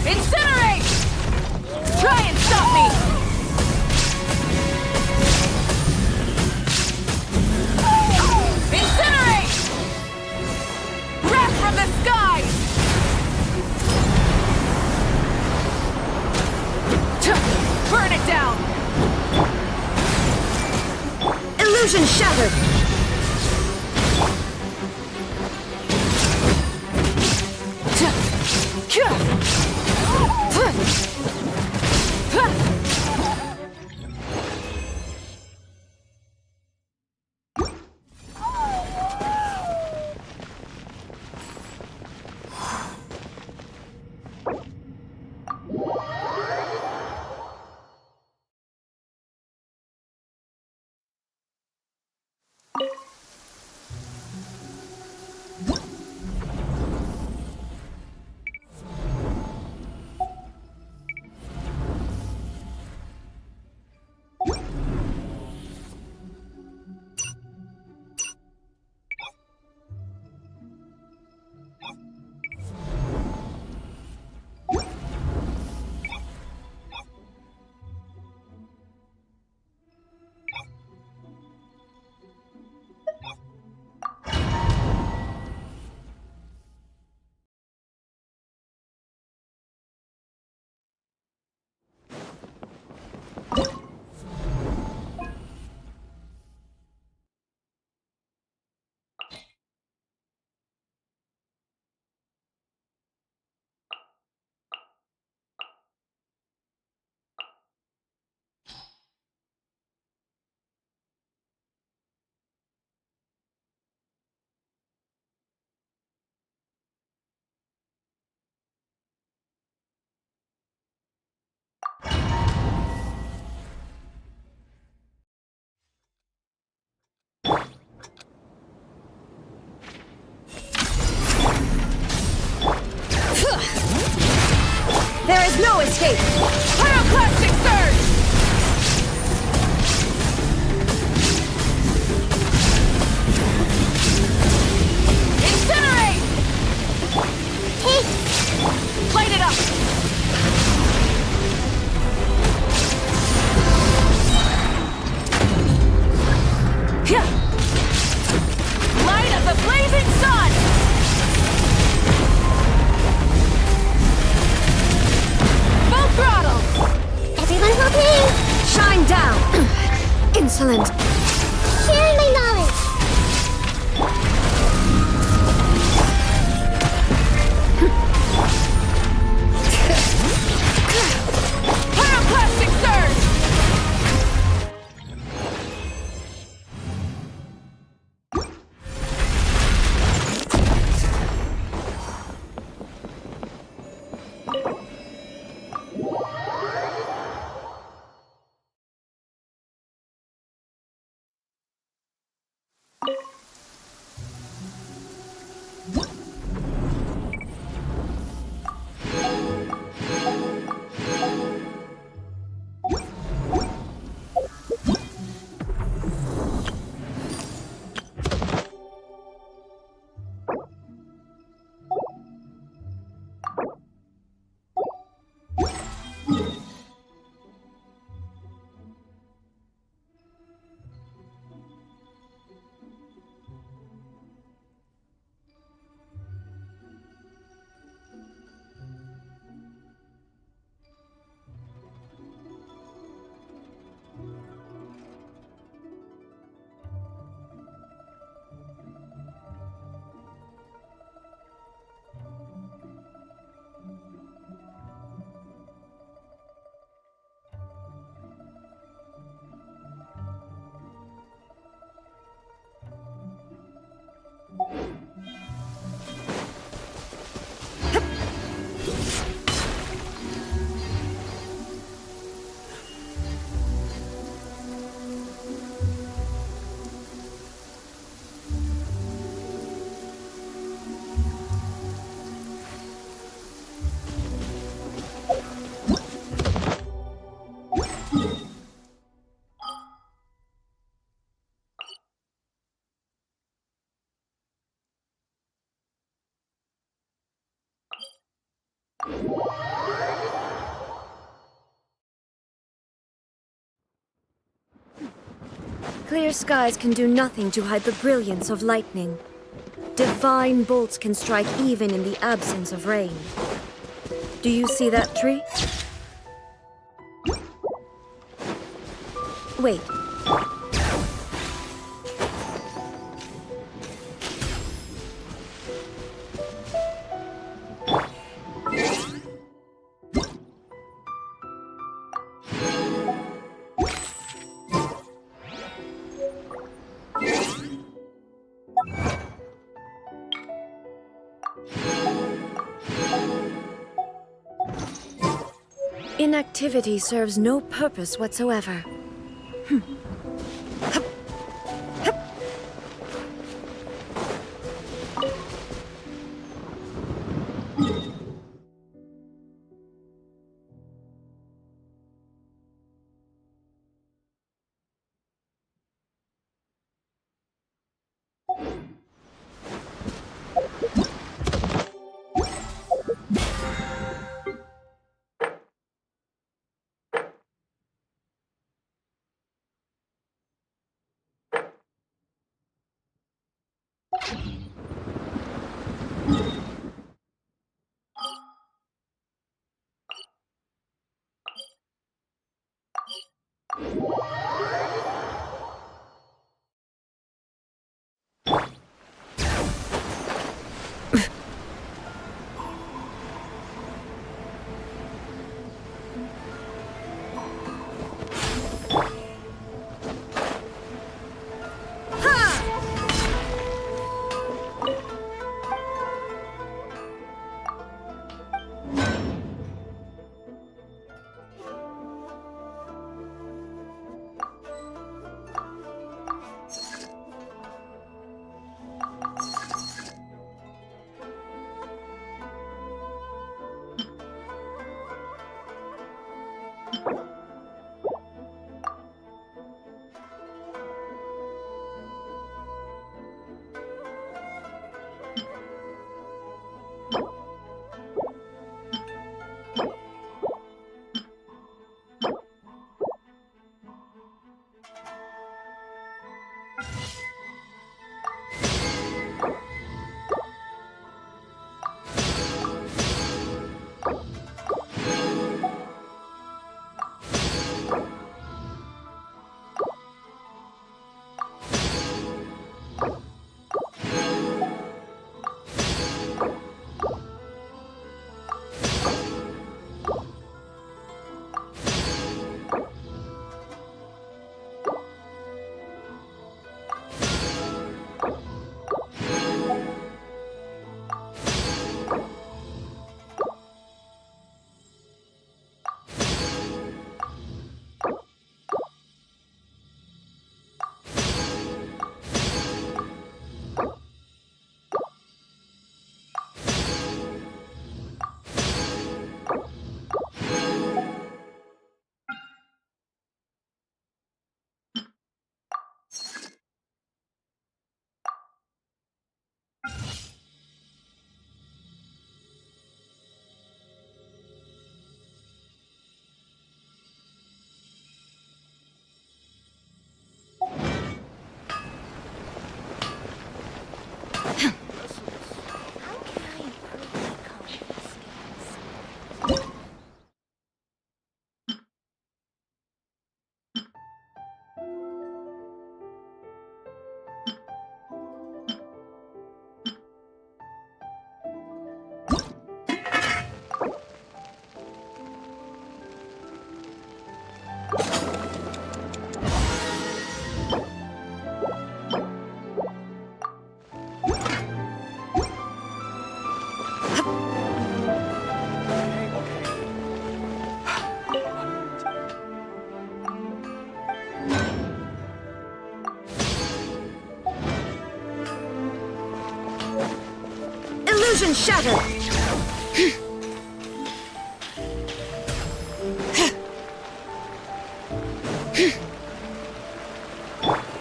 Incinerate! Try and stop me! Incinerate! Wrath from the skies! Burn it down! Illusion shattered! There is no escape! Pyroclastic surge! Incinerate! Light it up! Light of the blazing sun! Full throttle! Everyone help me! Shine down! Insolent! Sharing my knowledge! Pyroclastic surge! Clear skies can do nothing to hide the brilliance of lightning. Divine bolts can strike even in the absence of rain. Do you see that tree? Wait. Inactivity serves no purpose whatsoever. Illusion shattered!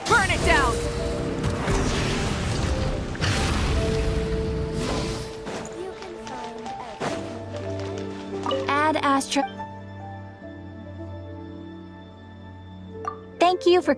Burn it down! You can find everything. last trip. Thank you for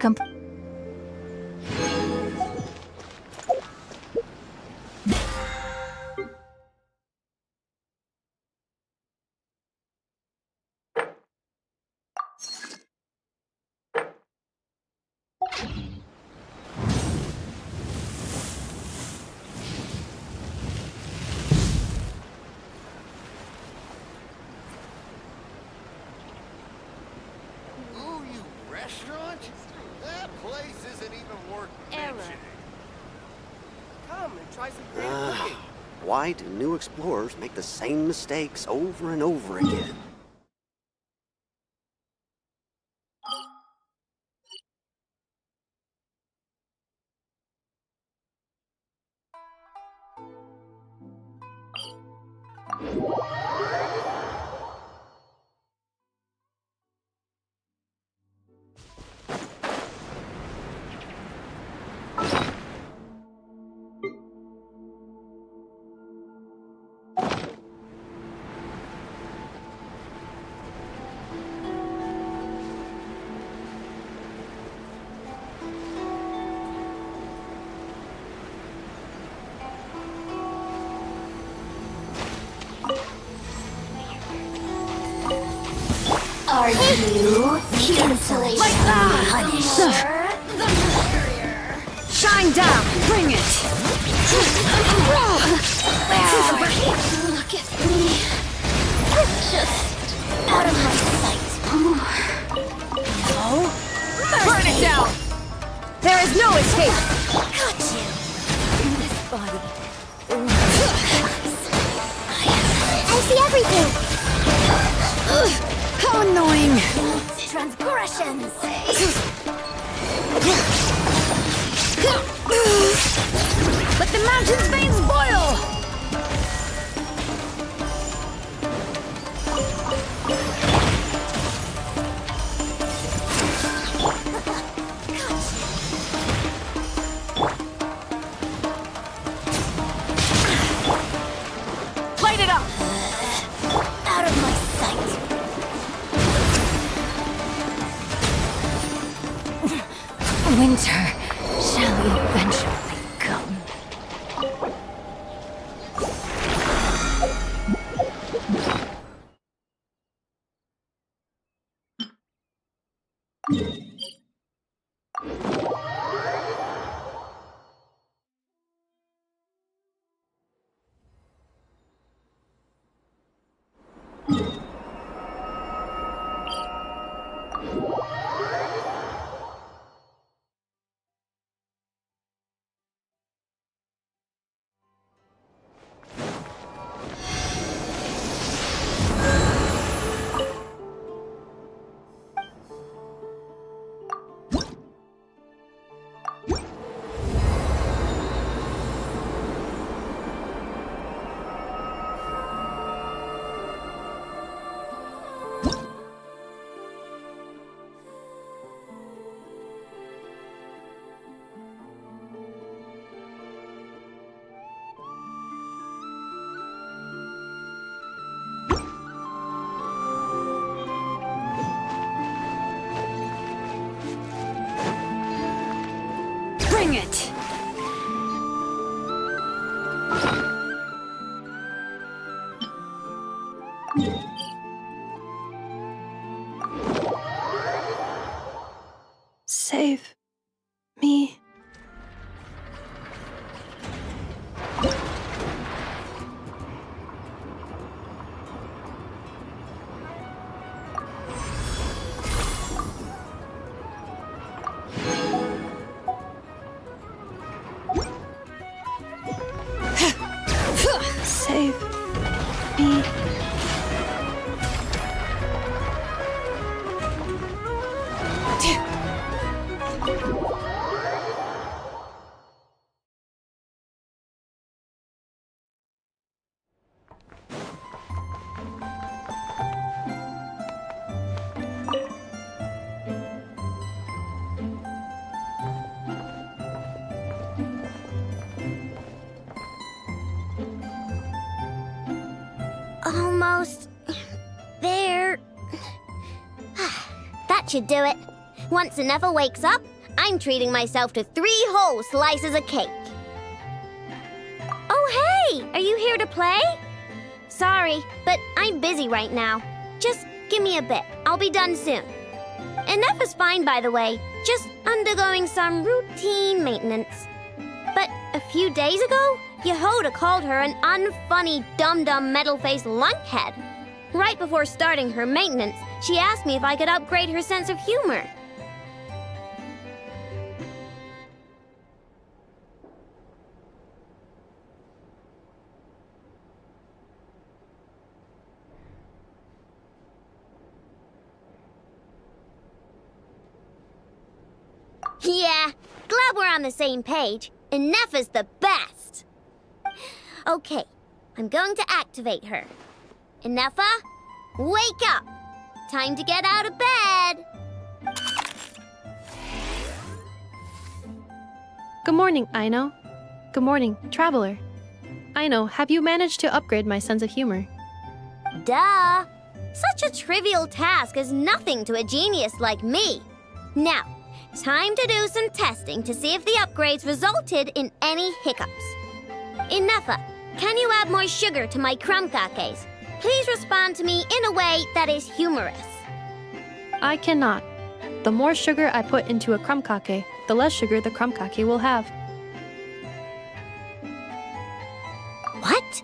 Ooh, you restaurant? That place isn't even worth mentioning. Come and try some great cooking. Why do new explorers make the same mistakes over and over again? Are you cancellation Punisher? Shine down! Bring it! Look at me. Just out of my sight. Burn it down! There is no escape! Got you. In this body. I see everything. How annoying! Transgressions. Let the mountain's veins boil! Light it up! Out of my sight. Winter shall eventually come. Bring it! Save me. Save me. Almost there. should do it. Once Nefa wakes up, I'm treating myself to 3 whole slices of cake. Oh, hey! Are you here to play? Sorry, but I'm busy right now. Just give me a bit. I'll be done soon. And Nefa's fine, by the way. Just undergoing some routine maintenance. But a few days ago, Yehoda called her an unfunny, dum-dum, metal-faced lunkhead. Right before starting her maintenance, she asked me if I could upgrade her sense of humor. Yeah, glad we're on the same page. And Nefa's the best. Okay, I'm going to activate her. Nefa, wake up! Time to get out of bed! Good morning, Aino. Good morning, Traveler. Aino, have you managed to upgrade my sense of humor? Duh! Such a trivial task is nothing to a genius like me. Now, time to do some testing to see if the upgrades resulted in any hiccups. Nefa, can you add more sugar to my crumb cakes? Please respond to me in a way that is humorous. I cannot. The more sugar I put into a crumb cake, the less sugar the crumb cake will have. What?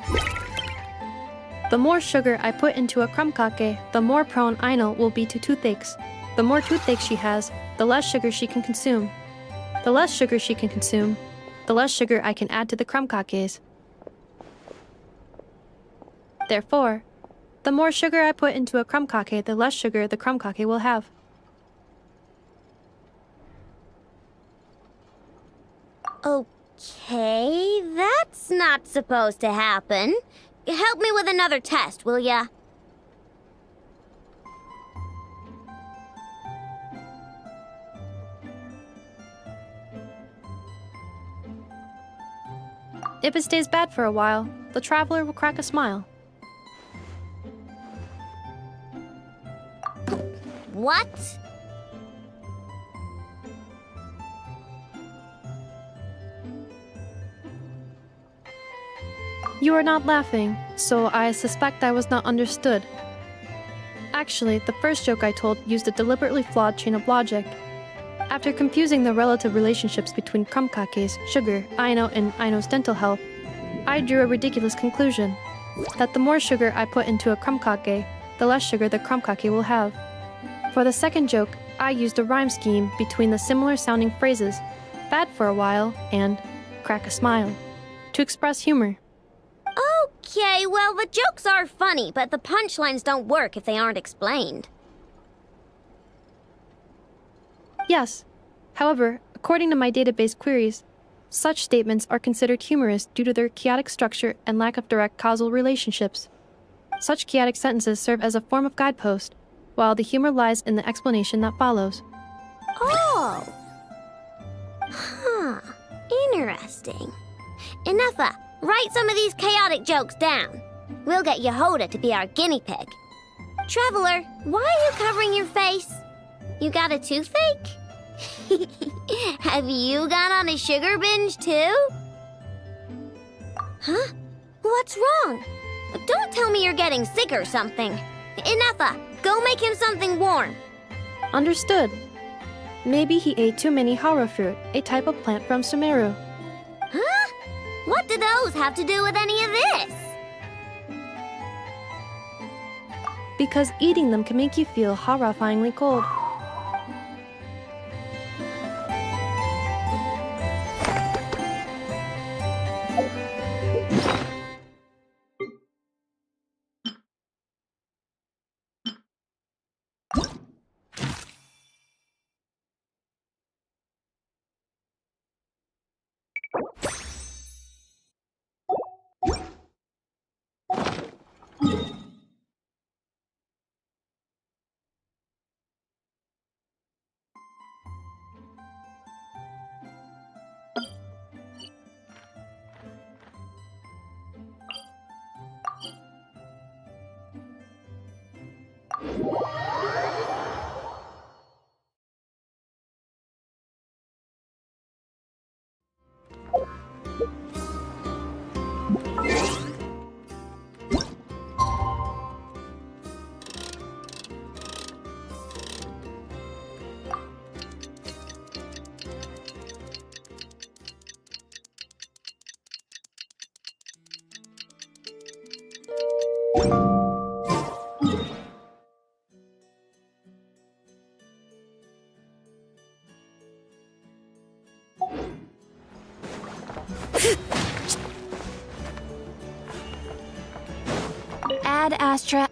The more sugar I put into a crumb cake, the more prone Aino will be to toothaches. The more toothaches she has, the less sugar she can consume. The less sugar she can consume, the less sugar I can add to the crumb cakes. Therefore, the more sugar I put into a crumb cake, the less sugar the crumb cake will have. Okay, that's not supposed to happen. Help me with another test, will ya? If it stays bad for a while, the traveler will crack a smile. What? You are not laughing, so I suspect I was not understood. Actually, the first joke I told used a deliberately flawed chain of logic. After confusing the relative relationships between crumb cakes, sugar, Aino, and Aino's dental health, I drew a ridiculous conclusion. That the more sugar I put into a crumb cake, the less sugar the crumb cake will have. For the second joke, I used a rhyme scheme between the similar sounding phrases, bad for a while, and crack a smile, to express humor. Okay, well, the jokes are funny, but the punchlines don't work if they aren't explained. Yes. However, according to my database queries, such statements are considered humorous due to their chaotic structure and lack of direct causal relationships. Such chaotic sentences serve as a form of guidepost, while the humor lies in the explanation that follows. Oh! Huh. Interesting. Nefa, write some of these chaotic jokes down. We'll get Yehoda to be our guinea pig. Traveler, why are you covering your face? You got a toothache? Have you gone on a sugar binge too? Huh? What's wrong? Don't tell me you're getting sick or something. Nefa, go make him something warm. Understood. Maybe he ate too many hara fruit, a type of plant from Sumeru. Huh? What do those have to do with any of this? Because eating them can make you feel horrifyingly cold. Ad Astra.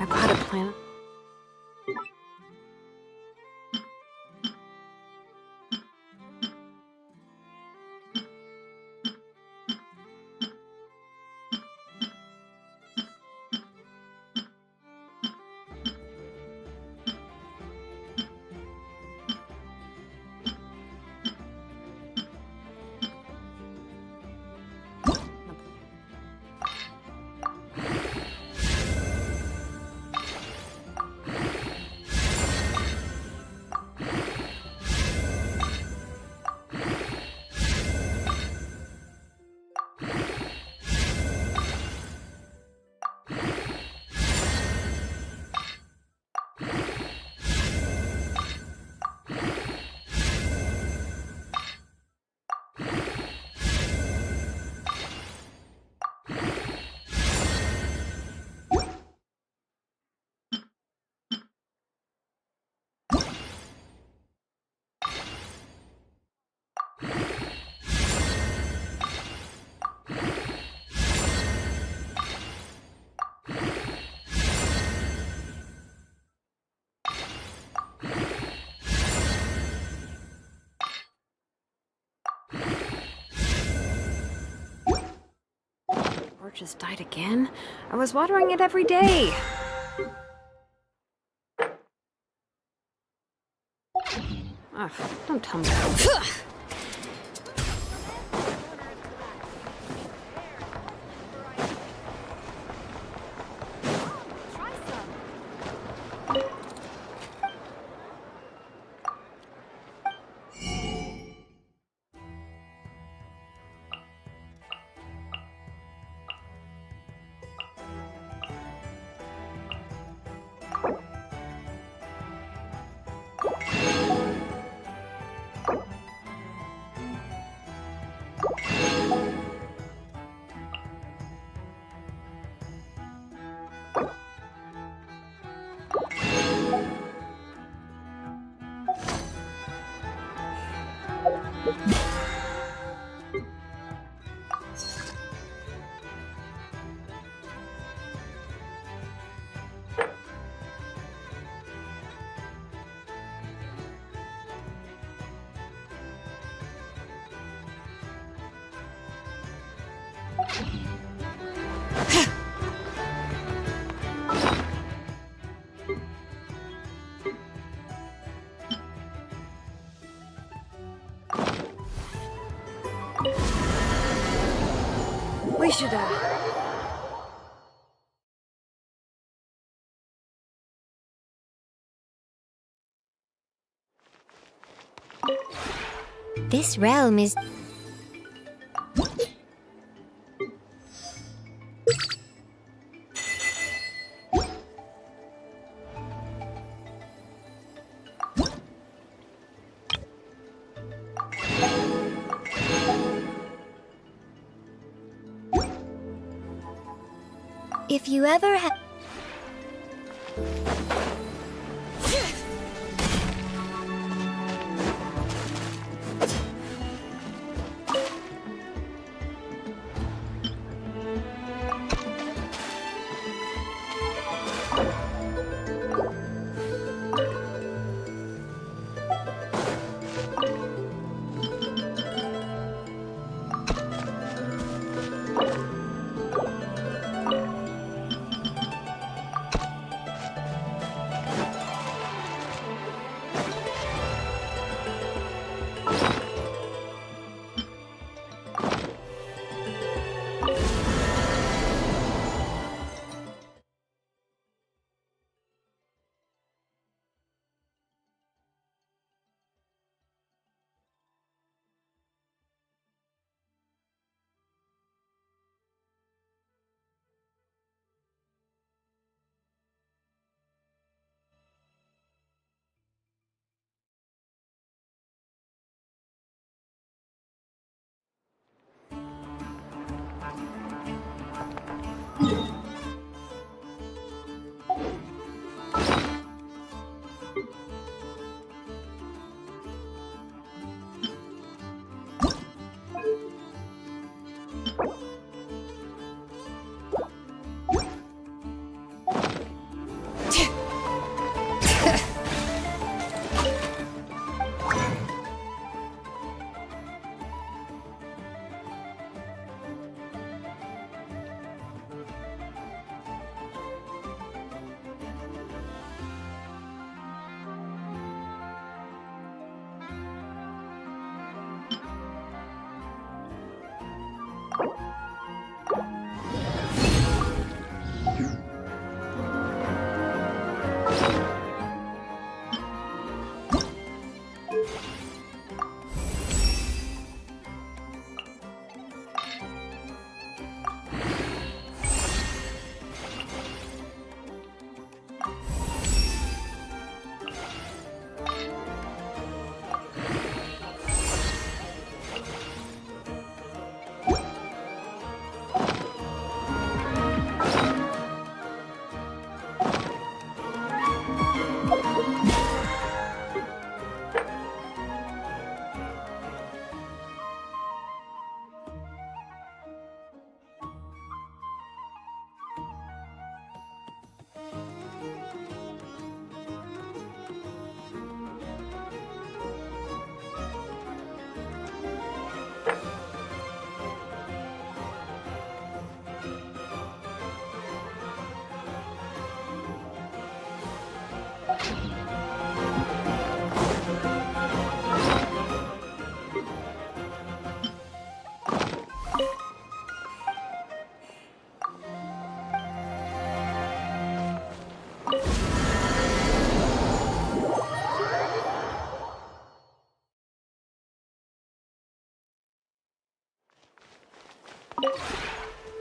I bought a plan. Just died again? I was watering it every day. Ugh, don't tell me. We should, This realm is... If you ever have...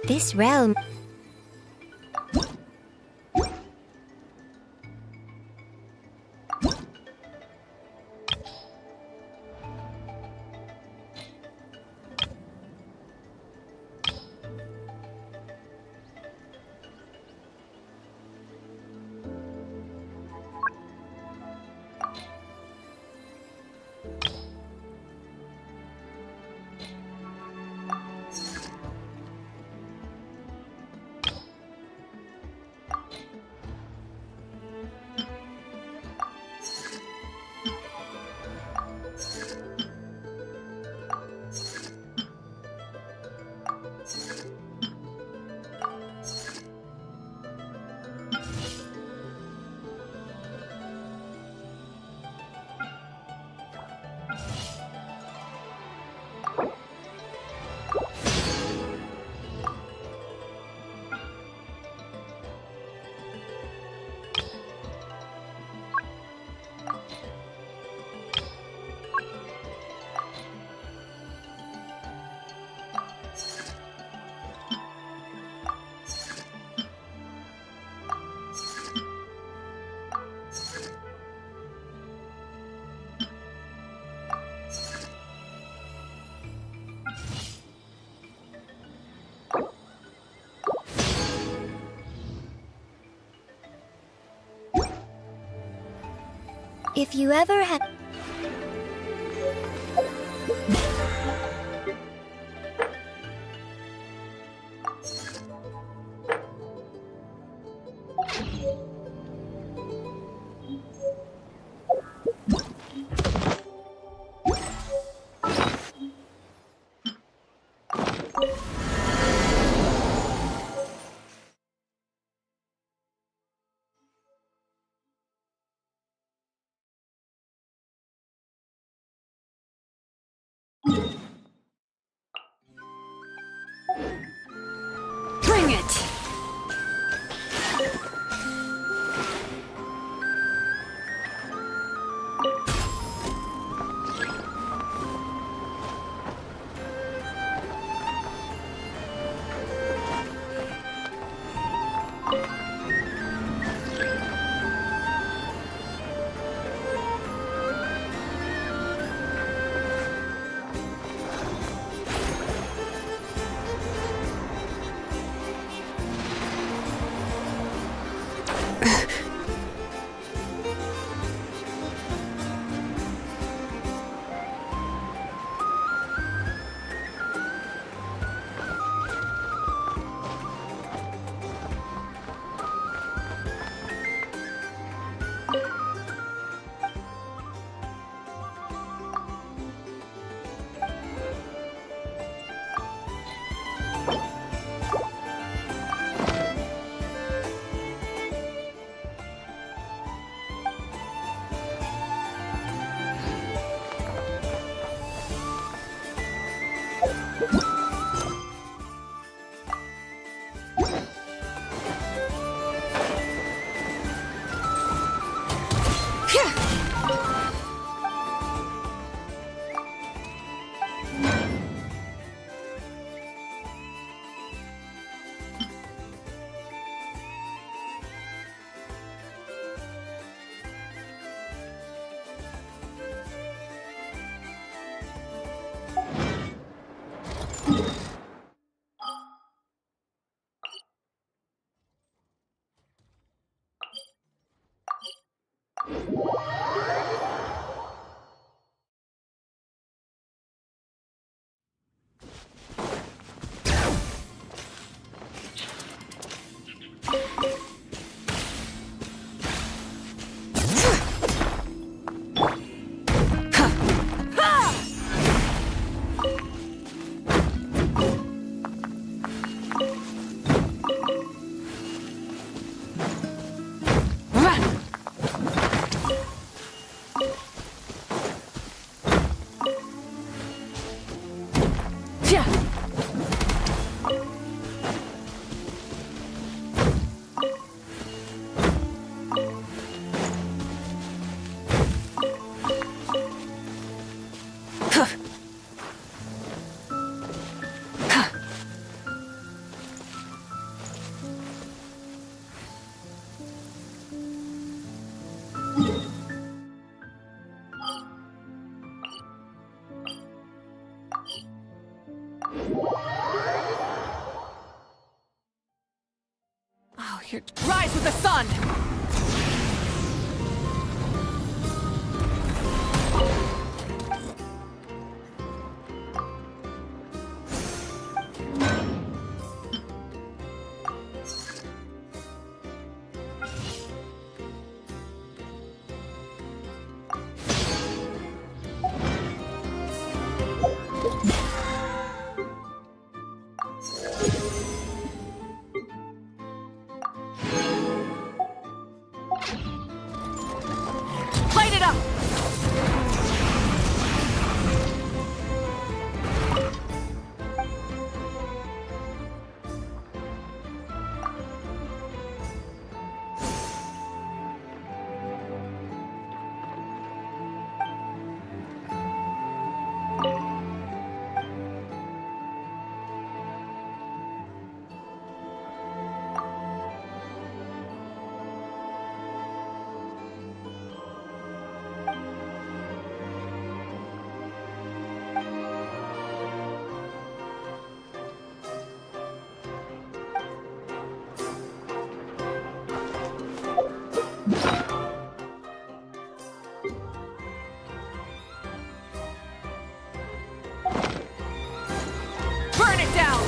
This realm... If you ever had... Bring it! Oh, here. Rise with the sun! Light it up! Burn it down!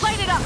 Light it up!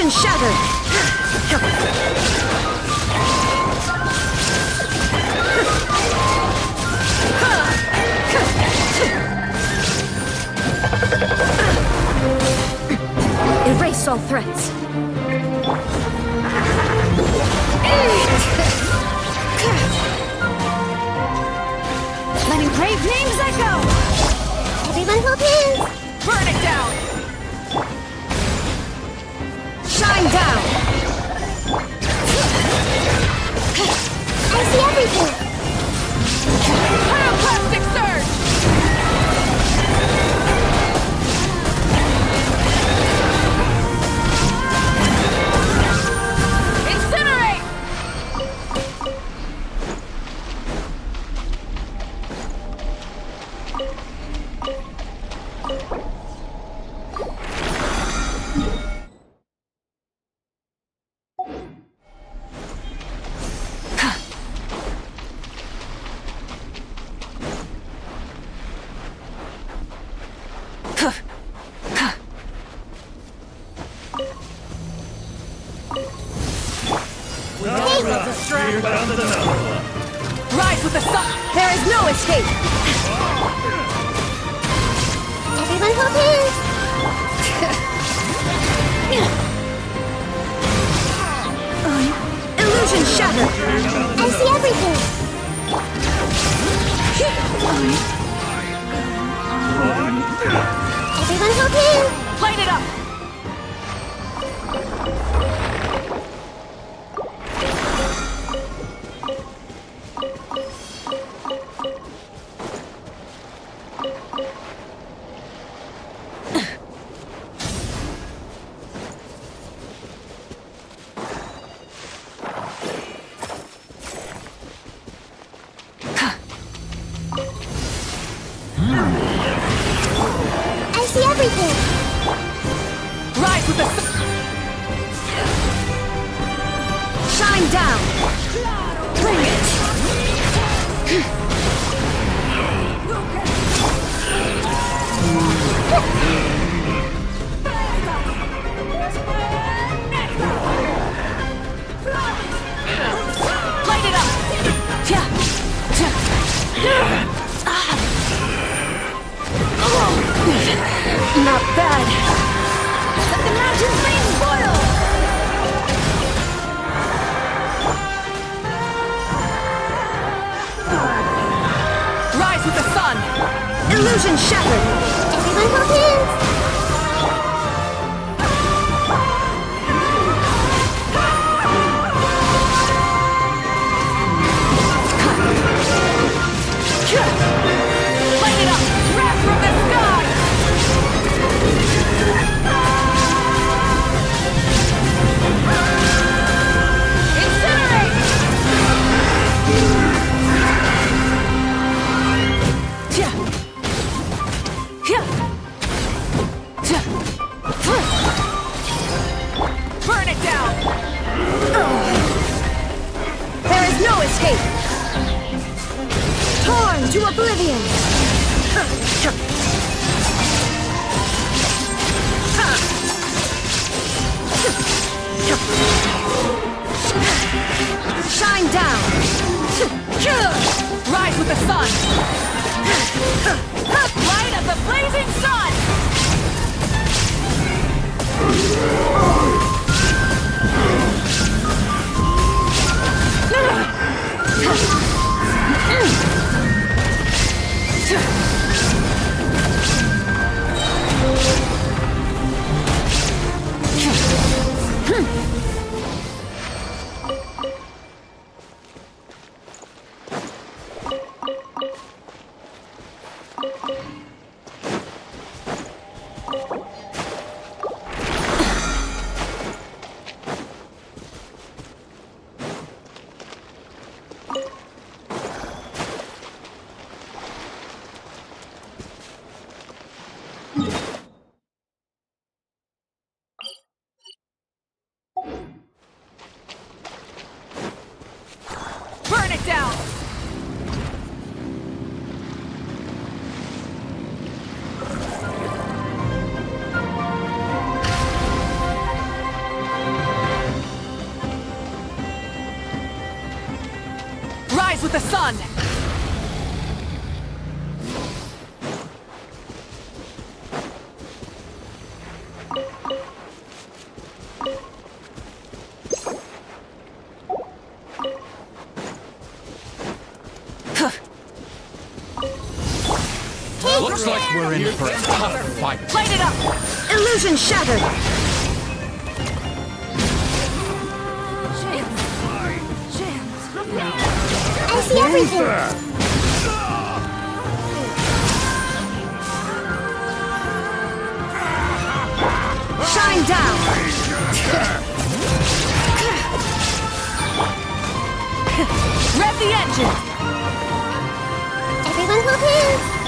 Illusion shattered! Erase all threats. Letting brave names echo! Everyone hold hands! Burn it down! Shine down! I see everything! Pyroclastic surge! Incinerate! Rise with the sun! There is no escape! Everyone hold hands! Illusion shattered! I see everything! Everyone hold hands! Light it up! I see everything! Rise with the sun! Shine down! Bring it! Light it up! Not bad! Let the mountain flames boil! Rise with the sun! Illusion shattered! Everyone hold hands! Light it up! Wrath from the sky! Burn it down! There is no escape! Torn to oblivion! Shine down! Rise with the sun! Light of the blazing sun! Burn it down! the sun! Looks like we're in for a tough fight. Light it up! Illusion shattered! I see everything! Shine down! Rev the engine! Everyone hold hands!